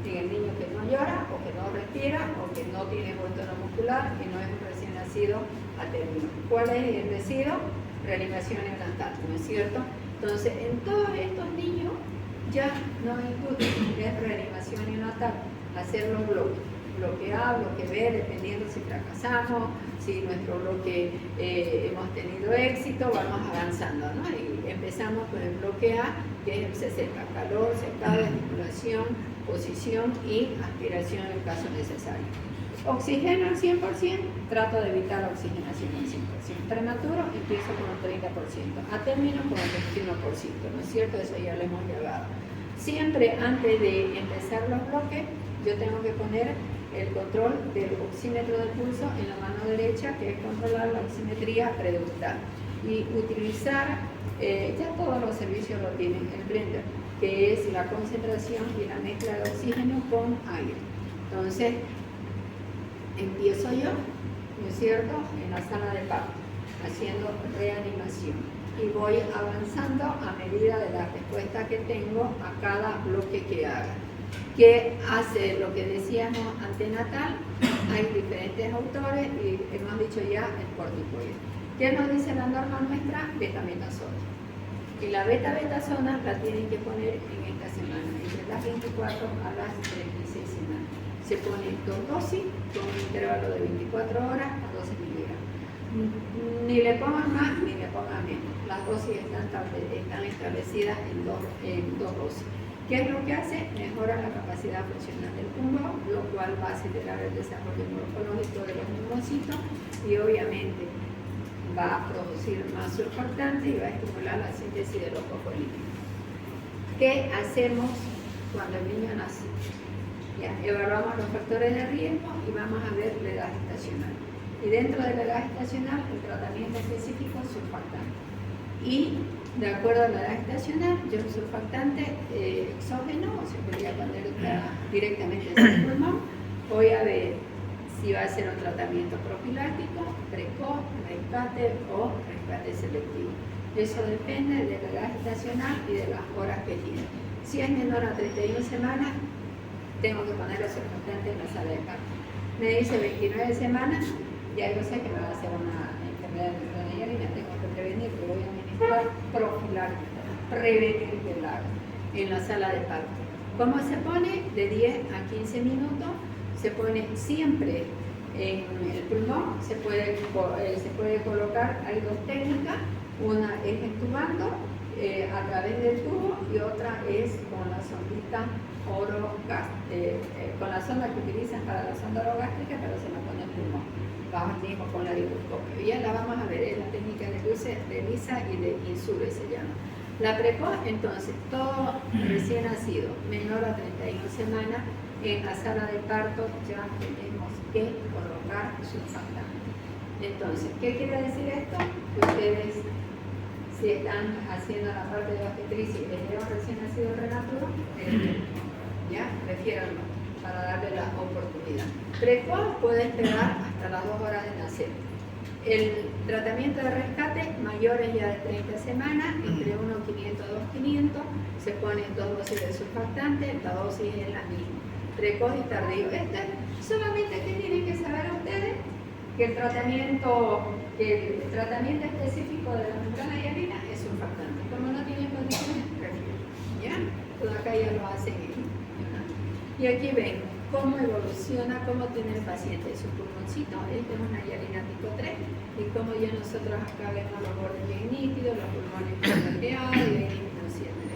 en el niño que no llora, o que no respira, o que no tiene envoltorio muscular, y no es un recién nacido a término. ¿Cuál es el decido? Reanimación neonatal, ¿no es cierto? Entonces, en todos estos niños ya no incluye reanimación neonatal, hacer los bloques. Bloque A, bloque B, dependiendo si fracasamos, si nuestro bloque hemos tenido éxito, vamos avanzando, ¿no? Y empezamos con el bloque A, que es el CCK, calor, secado, estimulación, posición y aspiración en caso necesario. Oxígeno al 100%, trato de evitar la oxigenación al 100%. Prematuro, empiezo con un 30%. A término, con un 21%, ¿no es cierto? Eso ya lo hemos llevado. Siempre antes de empezar los bloques, yo tengo que poner el control del oxímetro de pulso en la mano derecha, que es controlar la oximetría reductal. Y utilizar, ya todos los servicios lo tienen, el blender, que es la concentración y la mezcla de oxígeno con aire. Entonces, empiezo yo, ¿no es cierto?, en la sala de parto, haciendo reanimación. Y voy avanzando a medida de la respuesta que tengo a cada bloque que haga. ¿Qué hace lo que decíamos antenatal? Hay diferentes autores y hemos dicho ya el corticoide. ¿Qué nos dice la norma nuestra? Beta-betasona. Y la beta-betasona la tienen que poner en esta semana, entre las 24 a las 36 semanas. Se pone 2 dosis con un intervalo de 24 horas a 12 miligramos. Ni le pongan más ni le pongan menos. Las dosis están establecidas en dos dosis. ¿Qué es lo que hace? Mejora la capacidad funcional del pulmón, lo cual va a acelerar el desarrollo morfológico de los neumocitos y obviamente va a producir más surfactante y va a estimular la síntesis de los fosfolípidos. ¿Qué hacemos cuando el niño nace? Ya, evaluamos los factores de riesgo y vamos a ver la edad gestacional. Y dentro de la edad gestacional, el tratamiento específico es surfactante. Y de acuerdo a la edad gestacional, yo el surfactante exógeno, o se podría poner directamente en el pulmón, voy a ver si va a ser un tratamiento profiláctico, precoz, rescate o rescate selectivo. Eso depende de la edad gestacional y de las horas que tiene. Si es menor a 31 semanas, tengo que poner el surfactante en la sala de parto. Me dice 29 semanas, ya yo sé que me va a hacer una enfermedad de y tengo que prevenir, que voy a administrar profiláctica, prevenir que la haga en la sala de parto. ¿Cómo se pone? De 10 a 15 minutos, se pone siempre en el pulmón, se puede colocar, hay dos técnicas, una es entubando a través del tubo y otra es con la sondita con la sonda que utilizan para la sonda orogástrica, pero se la pone en el pulmón, bajo el mismo con la laringoscopio. Y ya la vamos a ver, es la técnica de Lisa y de Insure se llama. La precoz, entonces, todo recién nacido, menor a 31 semanas, en la sala de parto ya tenemos que colocar surfactante. Entonces, ¿qué quiere decir esto? Que ustedes, si están haciendo la parte de obstetricia y les llevan recién nacido prematuro, ya, refiéranlo para darle la oportunidad. Precoz puede esperar hasta las 2 horas de nacer. El tratamiento de rescate, mayores ya de 30 semanas, entre 1.500 a 2.500, se ponen 2 dosis de surfactante, la dosis es la misma. Precoz y tardío. Solamente que tienen que saber ustedes que el tratamiento específico de la membrana hialina es surfactante. Como no tienen condiciones, prefiero. ¿Ya? Todo acá ya lo hacen. Y aquí ven cómo evoluciona, cómo tiene el paciente su pulmoncito. Esta es una hialina tipo 3 y cómo ya nosotros acá vemos los bordes bien nítidos, los pulmones bien plateados y bien disminuyéndole.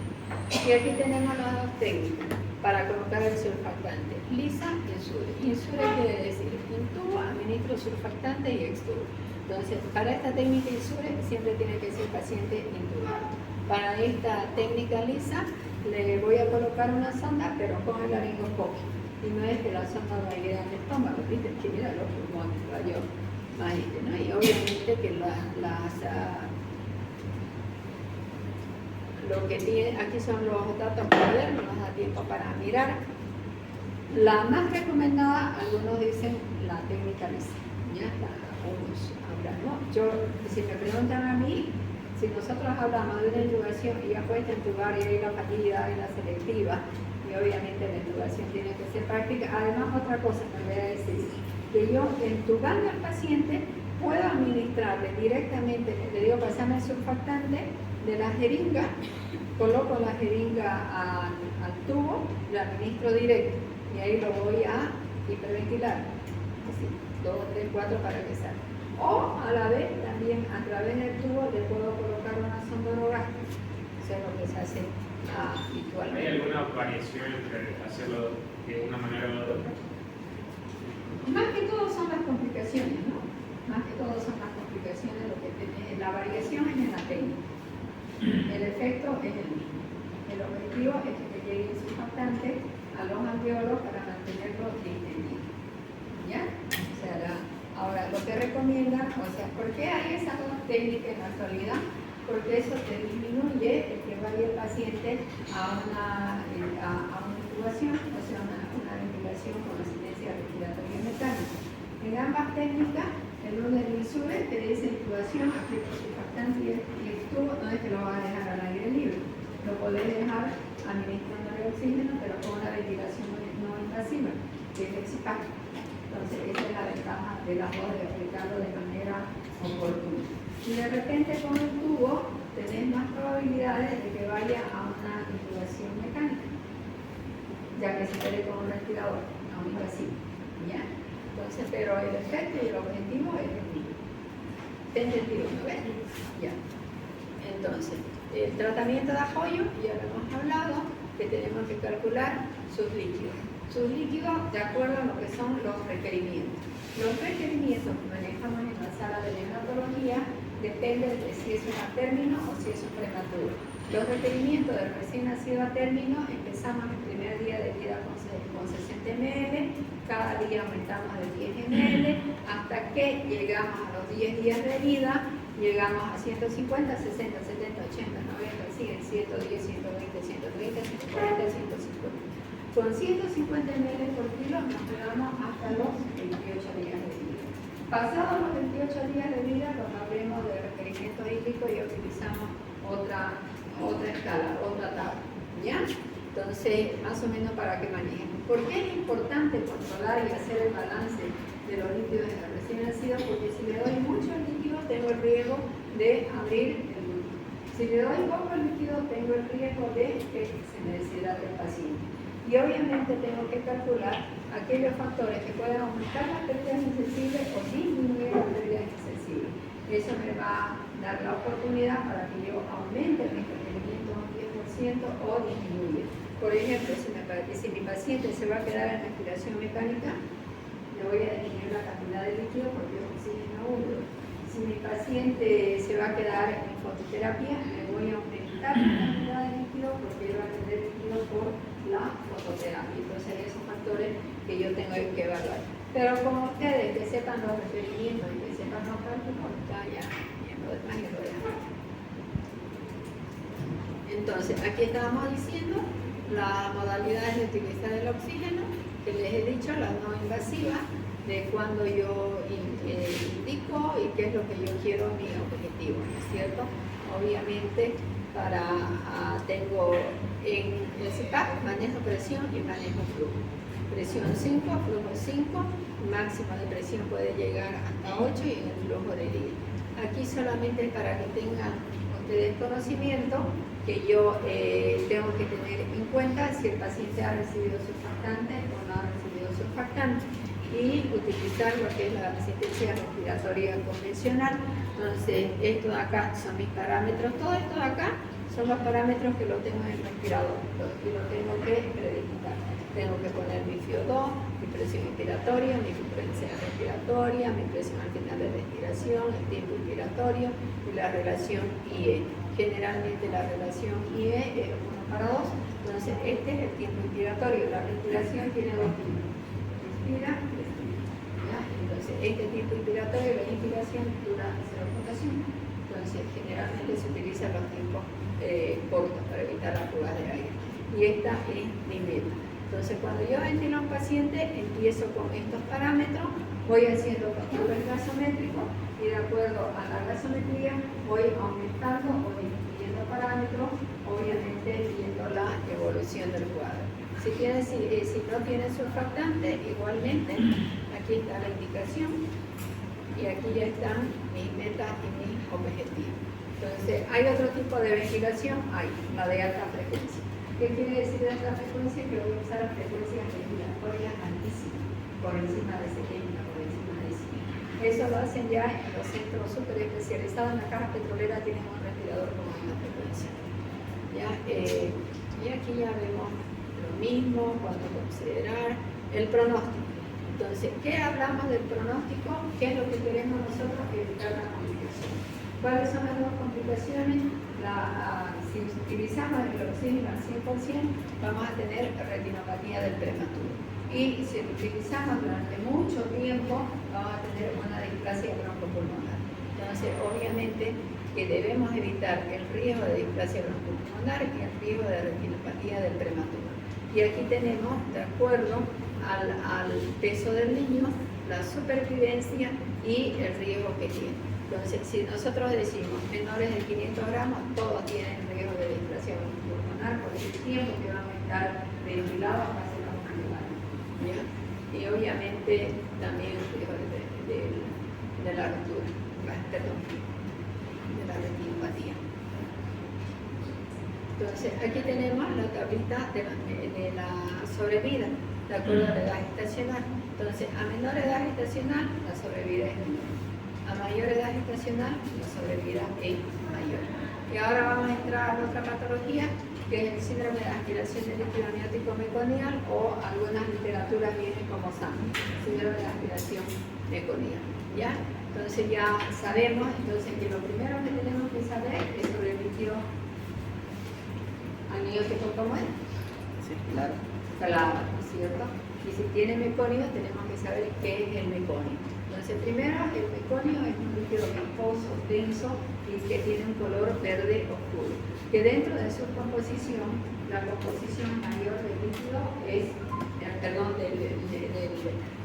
Y aquí tenemos las dos técnicas para colocar el surfactante. Lisa y Insure. Insure quiere decir intubo, administro surfactante y extubo. Entonces, para esta técnica Insure siempre tiene que ser paciente intubado. Para esta técnica Lisa le voy a colocar una sonda, pero con el laringoscopio. y no es que la sonda va a ir al estómago, ¿viste? Que ir a los pulmones, rayos mágicos, ¿no? Y obviamente que lo que tiene, aquí son los datos modernos, no nos da tiempo para mirar. La más recomendada, algunos dicen la técnica LISA, ya unos hablan, ¿no? Yo, si me preguntan a mí, si nosotros hablamos de una intubación y ya puedes intubar y hay la facilidad y la selectiva, y obviamente la intubación tiene que ser práctica. Además, otra cosa que voy a decir, que yo intubando al paciente puedo administrarle directamente, le digo, pasame el surfactante de la jeringa, coloco la jeringa al tubo, la administro directo y ahí lo voy a hiperventilar, así, 2, 3, 4 para que salga. O a la vez también a través del tubo le puedo colocar una sonda orogástrica, eso es lo que se hace habitualmente. ¿Hay alguna variación entre hacerlo de una manera o de otra? Más que todo son las complicaciones, ¿no? Más que todo son las complicaciones, lo que tiene, la variación es en la técnica. El efecto es el mismo. El objetivo es que te llegue el surfactante a los alveolos para mantenerlo distendido. ¿Ya? O sea, ahora lo que recomiendan, o sea, ¿por qué hay esas dos técnicas en la actualidad? Porque eso te disminuye el que vaya el paciente a una intubación, o sea, una ventilación con asistencia respiratoria mecánica. En ambas técnicas, el orden del ISURE te dice intubación, aplica surfactante y el tubo no es que lo vas a dejar al aire libre, lo podés dejar administrándole oxígeno, pero con una ventilación no invasiva, que es el CPAP. Entonces, esa es la ventaja de las dos, de aplicarlo de manera oportuna. Y de repente con el tubo tenés más probabilidades de que vaya a una intubación mecánica, ya que se puede con un respirador, no invasivo. ¿Ya? Entonces, pero el efecto y el objetivo es el mismo. ¿Te entendido? ¿No ves? Ya. Entonces, el tratamiento de apoyo, ya lo hemos hablado, que tenemos que calcular sus líquidos. Sus líquidos de acuerdo a lo que son los requerimientos. Los requerimientos que manejamos en la sala de neonatología dependen de si es un a término o si es un prematuro. Los requerimientos del recién nacido a término, empezamos el primer día de vida con 60 ml, cada día aumentamos de 10 ml, hasta que llegamos a los 10 días de vida, llegamos a 150, 60, 70, 80, 90, 100, 110, 120, 130, 140, 150. Con 150 ml por kilo nos quedamos hasta los 28 días de vida. Pasados los 28 días de vida, nos hablemos de requerimiento hídrico y utilizamos otra escala, otra tabla. ¿Ya? Entonces, más o menos para que manejen. ¿Por qué es importante controlar y hacer el balance de los líquidos en el recién nacido? Porque si le doy mucho líquido, tengo el riesgo de abrir el útero. Si le doy poco líquido, tengo el riesgo de que se me deshidrate el paciente. Y obviamente tengo que calcular aquellos factores que pueden aumentar las pérdidas insensibles o disminuir las pérdidas insensibles. Eso me va a dar la oportunidad para que yo aumente mi requerimiento un 10% o disminuya. Por ejemplo, si mi paciente se va a quedar en respiración mecánica, le voy a disminuir la cantidad de líquido porque es oxígeno húmedo. Si mi paciente se va a quedar en fototerapia, le voy a aumentar la cantidad de líquido porque va a tener líquido por la fototerapia. Entonces, esos factores que yo tengo que evaluar. Pero como ustedes que sepan los requerimientos y que sepan los cálculos, ya lo demás y lo demás. Entonces, aquí estábamos diciendo las modalidades de utilizar el oxígeno, que les he dicho, las no invasivas, de cuando yo indico y qué es lo que yo quiero, mi objetivo, ¿no es cierto? Obviamente, tengo en el CPAP manejo presión y manejo flujo. Presión 5, flujo 5, máximo de presión puede llegar hasta 8 y en el flujo de 10. Aquí solamente es para que tengan ustedes conocimiento que yo tengo que tener en cuenta si el paciente ha recibido surfactante o no ha recibido surfactante y utilizar lo que es la asistencia respiratoria convencional. Entonces, esto de acá son mis parámetros, todo esto de acá son los parámetros que lo tengo en el respirador y lo tengo que predigitar. Tengo que poner mi FIO2, mi presión inspiratoria, mi frecuencia respiratoria, mi presión al final de respiración, el tiempo inspiratorio y la relación IE. generalmente la relación IE es 1:2. Entonces, este es el tiempo inspiratorio. La respiración tiene 2 tiempos. Respira, respira. ¿Ya? Entonces, este tiempo inspiratorio, la inspiración, dura 0.5. Entonces, generalmente se utilizan los tiempos cortos para evitar la fuga de aire. Y esta es mi meta. Entonces, cuando yo ventilo a un paciente, empiezo con estos parámetros, voy haciendo control gasométrico y de acuerdo a la gasometría voy aumentando o disminuyendo parámetros, obviamente viendo la evolución del cuadro. Si no tiene surfactante, igualmente, aquí está la indicación y aquí ya están mis metas y mis objetivos. Entonces, ¿hay otro tipo de ventilación? Hay, la de alta frecuencia. ¿Qué quiere decir alta frecuencia? Que voy a usar frecuencias respiratorias altísimas, por encima de 70, por encima de 100. Eso lo hacen ya en los centros súper especializados. En la caja petrolera tienen un respirador con alta frecuencia. ¿Ya? Y aquí ya vemos lo mismo, cuando considerar el pronóstico. Entonces, ¿qué hablamos del pronóstico? ¿Qué es lo que queremos nosotros? Evitar la complicación. ¿Cuáles son las dos complicaciones? Si utilizamos el oxígeno al 100%, vamos a tener retinopatía del prematuro. Y si lo utilizamos durante mucho tiempo, vamos a tener una displasia broncopulmonar. Entonces, obviamente, que debemos evitar el riesgo de displasia broncopulmonar y el riesgo de retinopatía del prematuro. Y aquí tenemos, de acuerdo al peso del niño, la supervivencia y el riesgo que tiene. Entonces, si nosotros decimos menores de 500 gramos, todos tienen riesgo de displasia pulmonar por el tiempo que van a estar ventilados hasta ser ¿ya? Y obviamente también el riesgo de la ruptura, de la retinopatía. Entonces, aquí tenemos la tablita de la sobrevida, de acuerdo a la edad gestacional. Entonces, a menor edad gestacional, la sobrevida es menor. A mayor edad gestacional, la sobrevida es mayor. Y ahora vamos a entrar a otra patología, que es el síndrome de aspiración de líquido amniótico meconial, o algunas literaturas vienen como SAM, síndrome de aspiración meconial. ¿Ya? Entonces ya sabemos que lo primero que tenemos que saber es sobre el líquido amniótico, ¿cómo es? Sí, claro. Claro, ¿no es cierto? Y si tiene meconio, tenemos que saber qué es el meconio. Entonces, primero, el meconio es un líquido viscoso, denso y que tiene un color verde oscuro. Que dentro de su composición, la composición mayor del líquido es,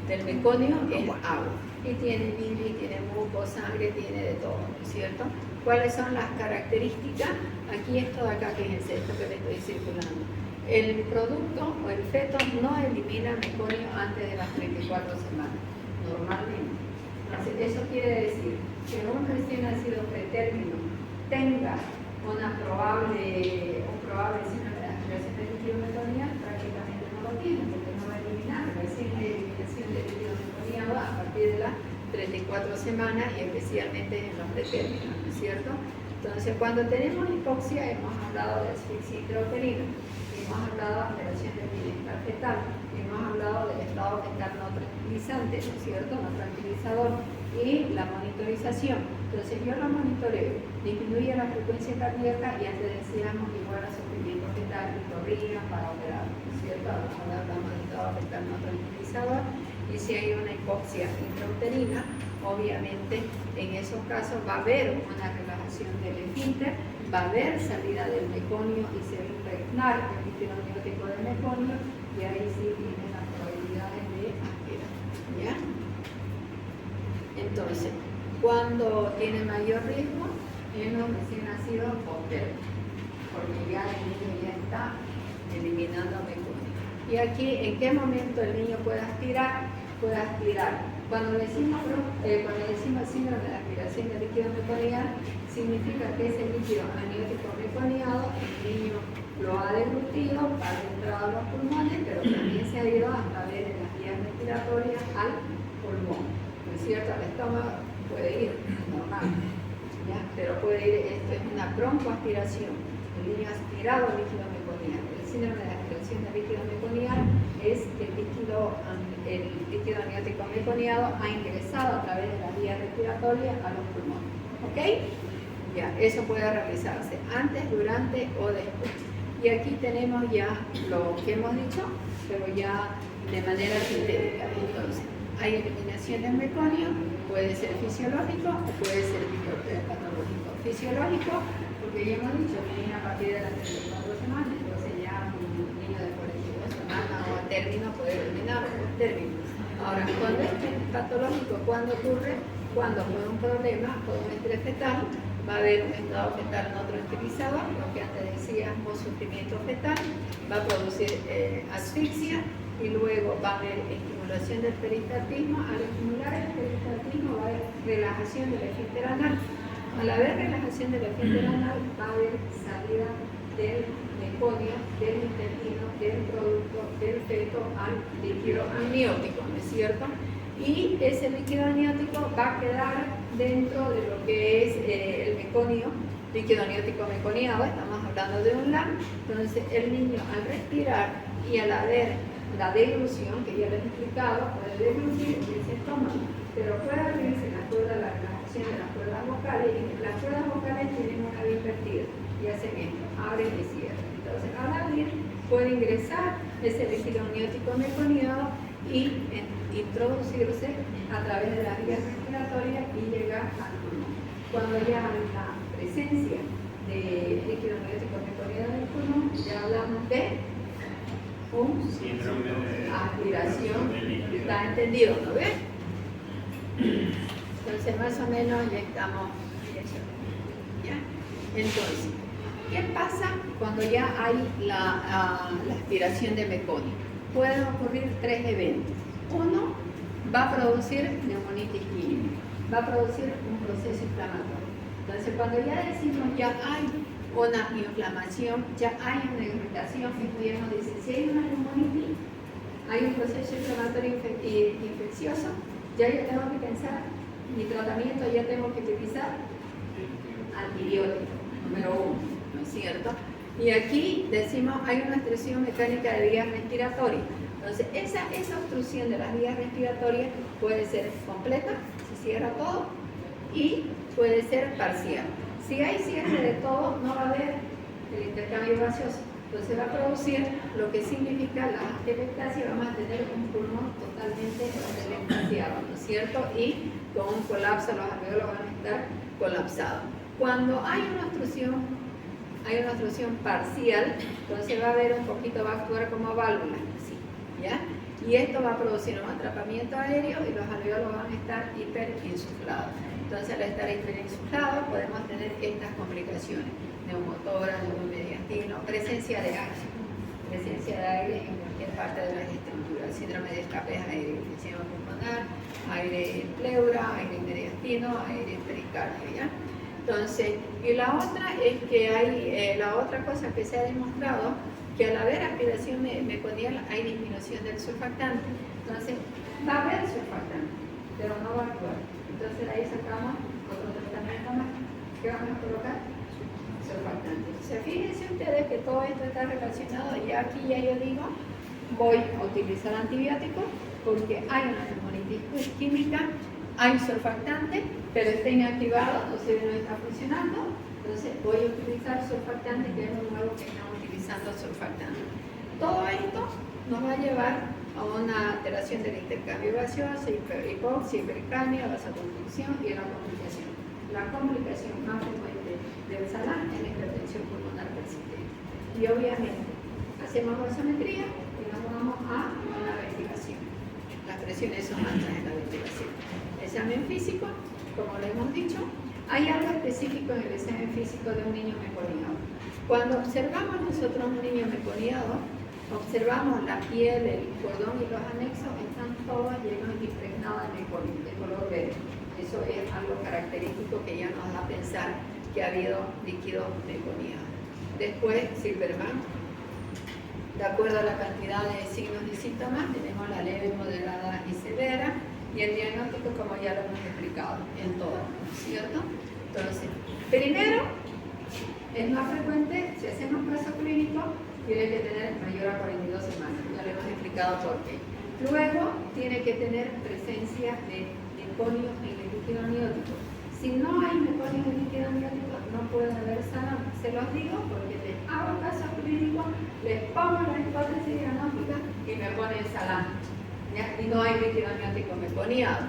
del meconio es agua. Y tiene bilis, tiene muco, sangre, tiene de todo, ¿no es cierto? ¿Cuáles son las características? Aquí esto de acá, que es esto que le estoy circulando. El producto o el feto no elimina meconio antes de las 34 semanas, normalmente. Entonces, eso quiere decir que un recién nacido pretérmino tenga un probable síndrome de aspiración de líquido meconial, prácticamente no lo tiene, porque no va a eliminar. Recién hay eliminación de líquido meconiado a partir de las 34 semanas y especialmente en los pretérminos, ¿no es cierto? Entonces, cuando tenemos hipoxia, hemos hablado de asfixia intrauterina, hemos hablado de alteración del bienestar fetal, hemos hablado del estado fetal no tranquilizante, ¿no es cierto? No tranquilizador, y la monitorización. Entonces, yo lo monitoreo, disminuye la frecuencia cardíaca y antes decíamos igual a sufrimiento fetal y corría para operar, ¿no es cierto? Hablamos del estado fetal no tranquilizador. Y si hay una hipoxia intrauterina, obviamente en esos casos va a haber una relajación del esfínter, va a haber salida del meconio y se va a impregnar el líquido amniótico del meconio y ahí sí tienen las probabilidades de aspirar. ¿Ya? Entonces, cuando tiene mayor riesgo, en los recién nacidos postérmino, porque ya el niño ya está eliminando meconio. Y aquí, ¿en qué momento el niño puede aspirar? Puede aspirar. Cuando decimos síndrome de aspiración de líquido meconial, significa que ese líquido amniótico meconiado, el niño lo ha deglutido, ha entrado a los pulmones, pero también se ha ido a través de las vías respiratorias al pulmón. ¿No es cierto? Al estómago puede ir normal, ¿ya? Pero puede ir, esto es una broncoaspiración. El niño ha aspirado líquido meconial. El síndrome de aspiración de líquido meconial es que el líquido amniótico meconiado ha ingresado a través de las vías respiratorias a los pulmones. ¿Ok? Ya, eso puede realizarse antes, durante o después. Y aquí tenemos ya lo que hemos dicho, pero ya de manera sintética. Entonces, hay eliminación del meconio, puede ser fisiológico o puede ser patológico. Fisiológico, porque ya hemos dicho que viene a partir de las 34 semanas, entonces ya un niño de 42 semanas o a término puede eliminar por término. Ahora, cuando es patológico, ¿cuándo ocurre? Cuando por un problema, por un estrés fetal, va a haber un estado fetal no tranquilizado, lo que antes decíamos sufrimiento fetal, va a producir asfixia y luego va a haber estimulación del peristaltismo. Al estimular el peristaltismo va a haber relajación del esfínter anal. Al haber relajación del esfínter anal va a haber salida del meconio, del intestino, del producto, del feto al líquido amniótico, ¿no es cierto? Y ese líquido amniótico va a quedar dentro de lo que es el meconio, líquido amniótico meconiado, estamos hablando de un LAM. Entonces el niño al respirar y al haber la deglución, que ya les he explicado, puede deglutir y se toma, pero puede abrirse la relajación de las cuerdas vocales, y las cuerdas vocales tienen una vía invertida y hacen esto, abren y cierran. Entonces al abrir puede ingresar ese líquido amniótico meconiado y introducirse a través de las vías respiratorias y llegar al pulmón. Cuando ya hay la presencia de líquido amniótico meconiado en el pulmón, ya hablamos de un síndrome de aspiración. líquido. ¿Está entendido? ¿No ves? Entonces más o menos ya estamos en eso. ¿Ya? Entonces, ¿qué pasa cuando ya hay la aspiración de meconio? Pueden ocurrir tres eventos. Uno, va a producir neumonitis química, va a producir un proceso inflamatorio. Entonces, cuando ya decimos ya hay una inflamación, ya hay una irritación, ya nos dice, si hay una neumonitis, hay un proceso inflamatorio infeccioso, ya yo tengo que pensar, mi tratamiento ya tengo que utilizar antibiótico, número 1, ¿no es cierto? Y aquí decimos, hay una obstrucción mecánica de vías respiratorias. Entonces, esa obstrucción de las vías respiratorias puede ser completa, se cierra todo, y puede ser parcial. Si hay cierre de todo, no va a haber el intercambio gaseoso. Entonces va a producir lo que significa la atelectasia, vamos a tener un pulmón totalmente atelectasiado, ¿no es cierto? Y con un colapso, los alveolos van a estar colapsados. Cuando hay una obstrucción parcial, entonces va a haber un poquito, va a actuar como válvula, ¿sí? ¿Ya? Y esto va a producir un atrapamiento aéreo y los alveolos van a estar hiperinsuflados. Entonces, al estar hiperinsuflados podemos tener estas complicaciones: neumotórax, neumomediastino, presencia de aire en cualquier parte de las estructuras, síndrome de escape aéreo, enfisema pulmonar, aire en pleura, aire en mediastino, aire en pericardio, ¿ya? Entonces, y la otra es que hay, la otra cosa que se ha demostrado, que al haber aspiración meconial hay disminución del surfactante. Entonces, va a haber surfactante, pero no va a actuar. Entonces, ahí sacamos otro tratamiento más. ¿Qué vamos a colocar? Surfactante. O sea, fíjense ustedes que todo esto está relacionado, y aquí ya yo digo, voy a utilizar antibióticos porque hay una neumonitis química, hay surfactante, pero está inactivado, entonces no está funcionando. Entonces voy a utilizar surfactante, que es lo nuevo que estamos utilizando, surfactante. Todo esto nos va a llevar a una alteración del intercambio gaseoso, hipoxia, hipercamia, vasoconstricción y la complicación. La complicación más frecuente del SALAM es la hipertensión pulmonar persistente. Y obviamente hacemos gasometría y nos vamos a una ventilación. Las presiones son altas en la ventilación. Examen físico, como le hemos dicho, hay algo específico en el examen físico de un niño meconiado. Cuando observamos nosotros un niño meconiado, observamos la piel, el cordón y los anexos, están todos llenos y impregnados de color verde. Eso es algo característico que ya nos da a pensar que ha habido líquido meconiado. Después, Silverman, de acuerdo a la cantidad de signos y síntomas, tenemos la leve, moderada y severa, y el diagnóstico, como ya lo hemos explicado, en todo, ¿cierto? Entonces, primero, es más frecuente, si hacemos caso clínico, tiene que tener mayor a 42 semanas, ya le hemos explicado por qué. Luego, tiene que tener presencia de meconio en el líquido amniótico. Si no hay mecónico líquido amniótico, no puede haber salame. Se los digo porque les hago caso clínico, les pongo la hipótesis diagnóstica y me ponen salame. ¿Ya? Y no hay líquido amniótico meconiado.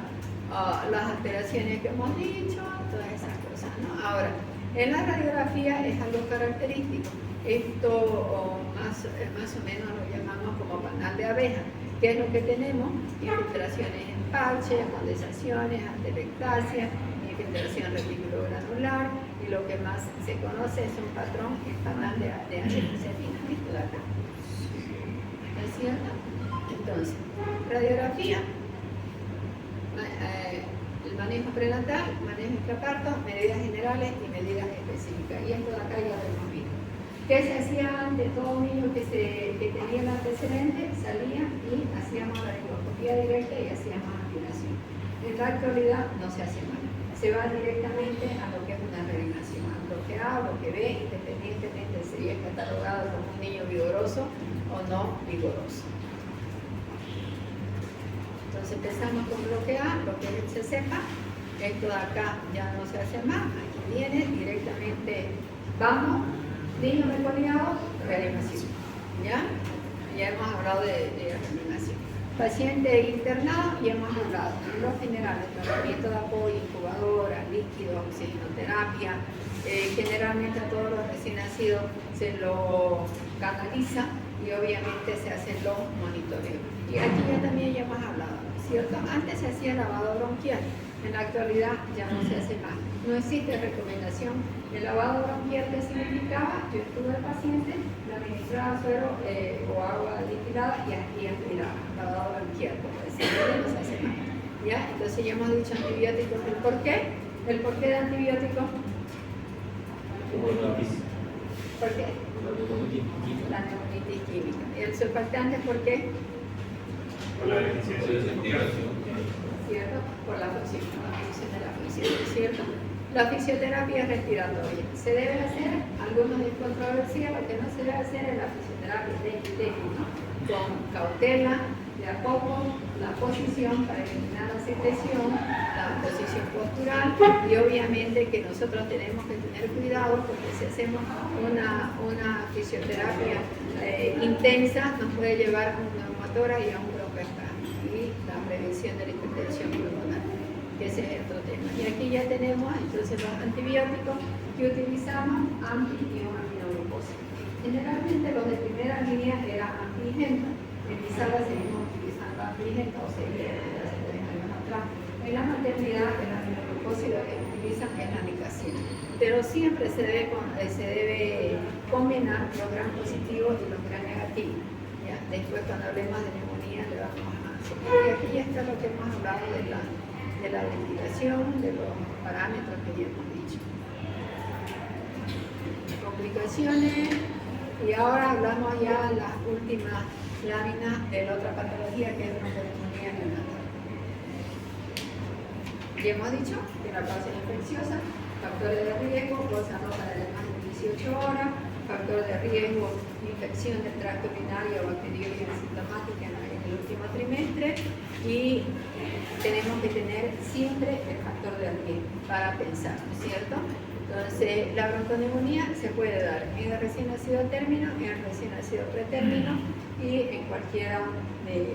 Las alteraciones que hemos dicho, todas esas cosas, ¿no? Ahora, en la radiografía es algo característico. Esto más o menos lo llamamos como panal de abeja. ¿Qué es lo que tenemos? Infiltraciones en parche, condensaciones, atelectasia, infiltración reticulogranular, y lo que más se conoce es un patrón, el panal de angiosensina. Esto de acá. ¿Es cierto? Entonces, radiografía, el manejo prenatal, manejo intraparto, medidas generales y medidas específicas. Y esto de acá ya lo hemos visto. ¿Qué se hacía antes? Todo niño que tenía el antecedente salía y hacíamos la endoscopía directa y hacíamos aspiración. En la actualidad no se hace más. Se va directamente a lo que es una reanimación, a lo que A, lo que B, independientemente si es catalogado como un niño vigoroso o no vigoroso. Entonces empezamos con bloque A, lo que se sepa. Esto de acá ya no se hace más, aquí viene directamente, vamos, niño meconiado, reanimación. ¿Ya? Ya hemos hablado de reanimación. Paciente internado, y hemos hablado en los generales, tratamiento de apoyo, incubadora, líquido, oxigenoterapia. Generalmente a todos los recién nacidos se lo canaliza y obviamente se hacen los monitoreos. Y aquí ya hemos hablado, ¿cierto? Antes se hacía lavado bronquial, en la actualidad ya no se hace más. No existe recomendación. El lavado bronquial, ¿qué significaba? Yo estuve al paciente, le administraba suero o agua distillada y aspiraba. Lavado bronquial, como decía, ya no se hace más. ¿Ya? Entonces ya hemos dicho antibióticos. ¿El por qué? ¿El por qué de antibióticos? ¿Por qué? La neumonitis química. ¿Y el surfactante por qué? Por la deficiencia de circulación. ¿Cierto? Por la función de la función, ¿cierto? La fisioterapia respiratoria. ¿Se debe hacer? Algunos es controversial, lo que no se debe hacer es la fisioterapia de ¿no? Con cautela, de a poco, la posición para eliminar la secreción, la posición postural, y obviamente que nosotros tenemos que tener cuidado porque si hacemos una fisioterapia intensa nos puede llevar a un neumotórax y a un broncoespasmo, y la prevención de la hipertensión pulmonar, que ese es otro tema. Y aquí ya tenemos entonces los antibióticos que utilizamos, anti y un aminoglucosa. Generalmente los de primera línea eran antigénicos. En mi sala seguimos utilizando antigénicos, o seguía desde hace 3 años atrás. En la maternidad, el aminoglucosa lo que utilizan es la nicacina. Pero siempre se debe combinar los gram positivos y los gram negativos. ¿Ya? Después, cuando hablemos de neumonía, le vamos a hacer. Y aquí ya está lo que hemos hablado de la ventilación, de los parámetros que ya hemos dicho. Complicaciones, y ahora hablamos ya de las últimas láminas de la otra patología que es la neumonía neonatal. Ya hemos dicho que la causa es infecciosa, factores de riesgo, cosa no para más de 18 horas, factor de riesgo, infección del tracto urinario o bacteriológica sintomática en el último trimestre, y tenemos que tener siempre el factor de riesgo para pensar, ¿no es cierto? Entonces, la bronconeumonía se puede dar en el recién nacido término, en el recién nacido pretérmino y en cualquiera de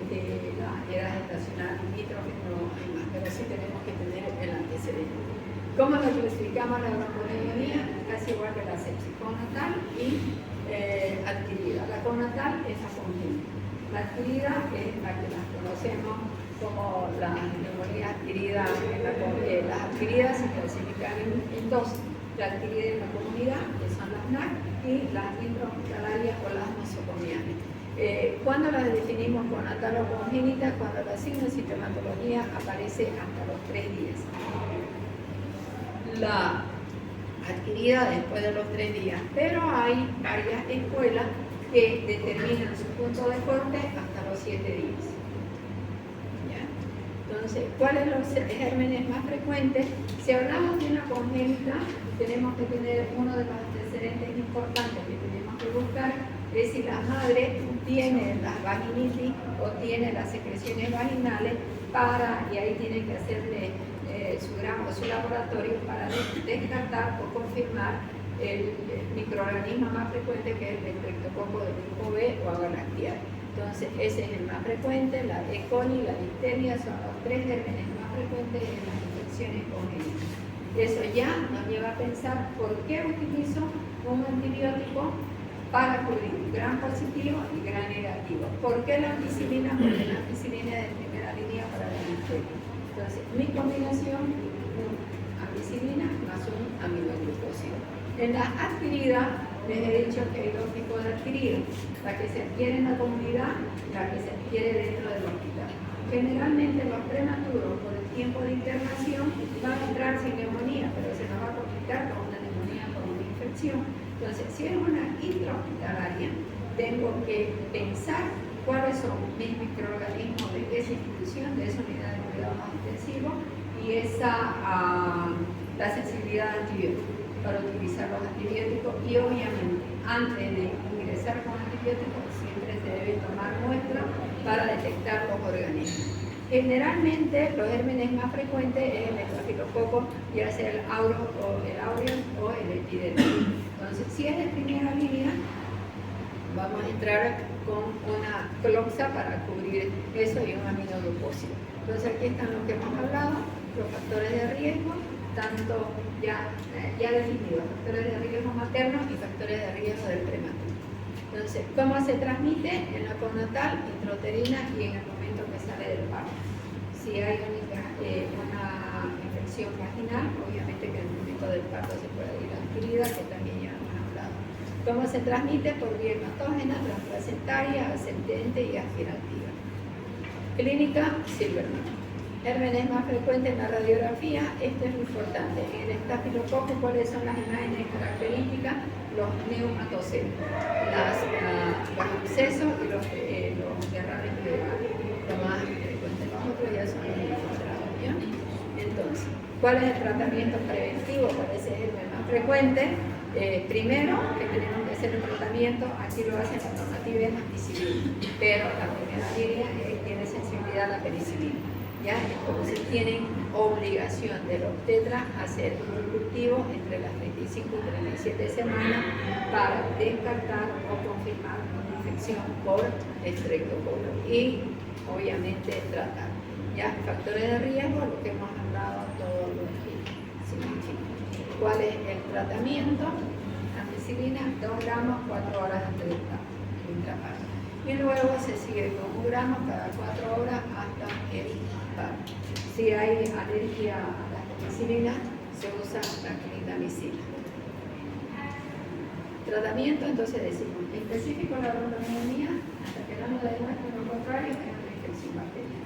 las edades estacionales in vitro, que no hay más, pero sí tenemos que tener el antecedente. ¿Cómo lo clasificamos la bronconeumonía? Casi igual que la sepsis, conatal y adquirida. La conatal es la congénita. La adquirida es la que las conocemos como las neumonías adquiridas. Las adquiridas se clasifican en dos: la adquirida en la comunidad, que son las NAC, y las intrahospitalarias o las nosocomiales. ¿Cuándo las definimos conatal o congénita? Cuando la sintomatología aparece hasta los 3 días. La adquirida después de los 3 días, pero hay varias escuelas que determinan su punto de corte hasta los 7 días. ¿Ya? Entonces, ¿cuáles son los gérmenes más frecuentes? Si hablamos de una congénita, tenemos que tener uno de los antecedentes importantes que tenemos que buscar, es si la madre tiene la vaginitis o tiene las secreciones vaginales, y ahí tiene que hacerle su gramo a su laboratorio para descartar o confirmar el microorganismo más frecuente, que es el Streptococo del grupo B o Agalactiae. Entonces, ese es el más frecuente. La E. coli y la difteria son los 3 gérmenes más frecuentes en las infecciones congénitas. Eso ya nos lleva a pensar por qué utilizo un antibiótico para cubrir gran positivo y gran negativo. ¿Por qué la ampicilina? Porque la ampicilina es de primera línea para la difteria. Entonces, mi combinación, ampicilina más un aminoglucósido. En la adquirida, les he dicho que hay 2 tipos de adquirida: la que se adquiere en la comunidad y la que se adquiere dentro del hospital. Generalmente los prematuros, por el tiempo de internación, van a entrar sin neumonía, pero se nos va a complicar con una neumonía, con una infección. Entonces, si es una intrahospitalaria, tengo que pensar cuáles son mis microorganismos de esa institución, de esa unidad de cuidado más intensivo, y la sensibilidad al antibiótico, para utilizar los antibióticos. Y obviamente, antes de ingresar con antibióticos, siempre se debe tomar muestra para detectar los organismos. Generalmente, los gérmenes más frecuentes es el estafilococo, ya sea el aureus o el epidermis. Entonces, si es de primera línea, vamos a entrar con una cloxa para cubrir eso y un aminoglucósido. Entonces, aquí están los que hemos hablado, los factores de riesgo, tanto ya definidos, factores de riesgo materno y factores de riesgo del prematuro. Entonces, ¿cómo se transmite? En la postnatal, intrauterina y en el momento que sale del parto. Si hay una infección vaginal, obviamente que en el momento del parto se puede ir adquirida, que también ya hemos hablado. ¿Cómo se transmite? Por vía hematógena, transplacentaria, ascendente y aspirativa. Clínica, Silverman. Gérmenes más frecuentes en la radiografía, esto es muy importante. En el estafilococo, ¿cuáles son las imágenes características? Los neumatocelos, los abscesos y los derrames pleurales. Lo más frecuente, los otros ya son los infiltrados, ¿ya? Entonces, ¿cuál es el tratamiento preventivo para ese germen más frecuente? Primero, que tenemos que hacer el tratamiento, aquí lo hacen la normativa es ampicilina, pero la primera línea tiene sensibilidad a la penicilina. ¿Ya? Entonces tienen obligación del obstetra a hacer un cultivo entre las 35 y 37 semanas para descartar o confirmar una infección por estreptococo y obviamente tratar. ¿Ya? Factores de riesgo, lo que hemos hablado todos los días. ¿Cuál es el tratamiento? Ampicilina, 2 gramos, 4 horas antes del parto. Y luego se sigue con 1 gramo cada 4 horas hasta el parto. Si hay alergia a la penicilina, se usa la clindamicina. Tratamiento, entonces decimos, específico la bronconeumonía, hasta que no nos demuestre lo contrario, es una infección bacteriana,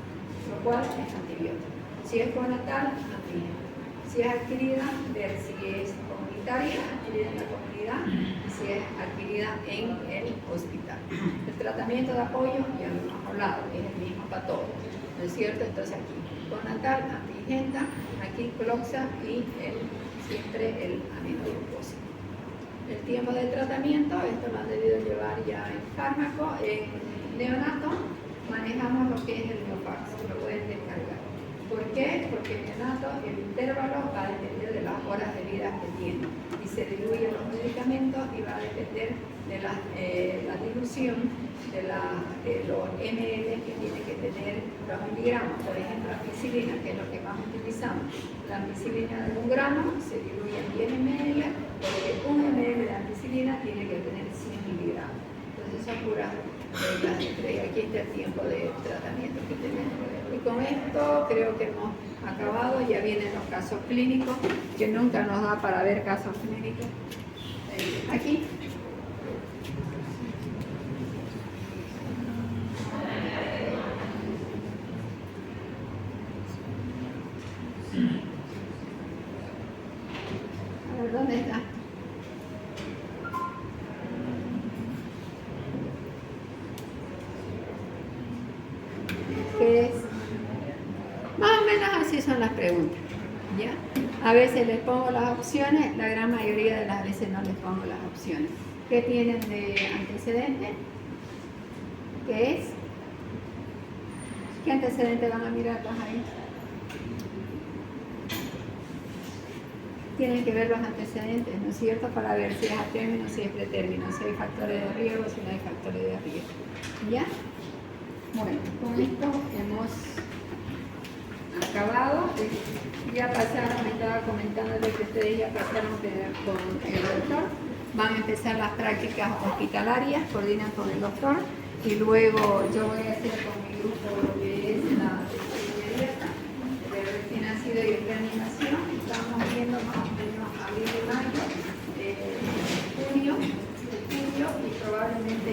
lo cual es antibiótico. Si es conatal, antígeno. Si es adquirida, ver si es comunitaria, adquirida en la comunidad, y si es adquirida en el hospital. El tratamiento de apoyo, ya lo hemos hablado, es el mismo para todos, ¿no es cierto? Entonces aquí, conatal, antigenta, aquí cloxa y siempre el aminoglucósido. El tiempo de tratamiento, esto lo han debido llevar ya en fármaco. En neonato manejamos lo que es el neofax, lo pueden descargar. ¿Por qué? Porque en neonato el intervalo va a depender de las horas de vida que tiene y se diluyen los medicamentos y va a depender de la dilución de los ml que tiene que tener los miligramos. Por ejemplo, la ampicilina, que es lo que más utilizamos. La ampicilina de 1 gramo se diluye en 10 ml, porque 1 ml de ampicilina tiene que tener 100 miligramos. Entonces son puras reglas de 3. Aquí está el tiempo de tratamiento que tenemos. Y con esto creo que hemos acabado. Ya vienen los casos clínicos, que nunca nos da para ver casos clínicos. Aquí. A ver, ¿dónde está? ¿Qué es? Más o menos así son las preguntas, ¿ya? A veces les pongo las opciones, la gran mayoría de las veces no les pongo las opciones. ¿Qué tienen de antecedente? ¿Qué es? ¿Qué antecedente van a mirar ahí? tienen que ver los antecedentes, ¿no es cierto? Para ver si es a término, si es pretérmino, si hay factores de riesgo, si no hay factores de riesgo. ¿Ya? Bueno, con esto hemos acabado. Ya pasaron, me estaba comentando de que ustedes ya pasaron con el doctor. Van a empezar las prácticas hospitalarias, coordinan con el doctor. Y luego yo voy a hacer con mi grupo lo que es la atención inmediata, de recién nacido y reanimación. Estamos viendo más o menos abril y mayo, junio y probablemente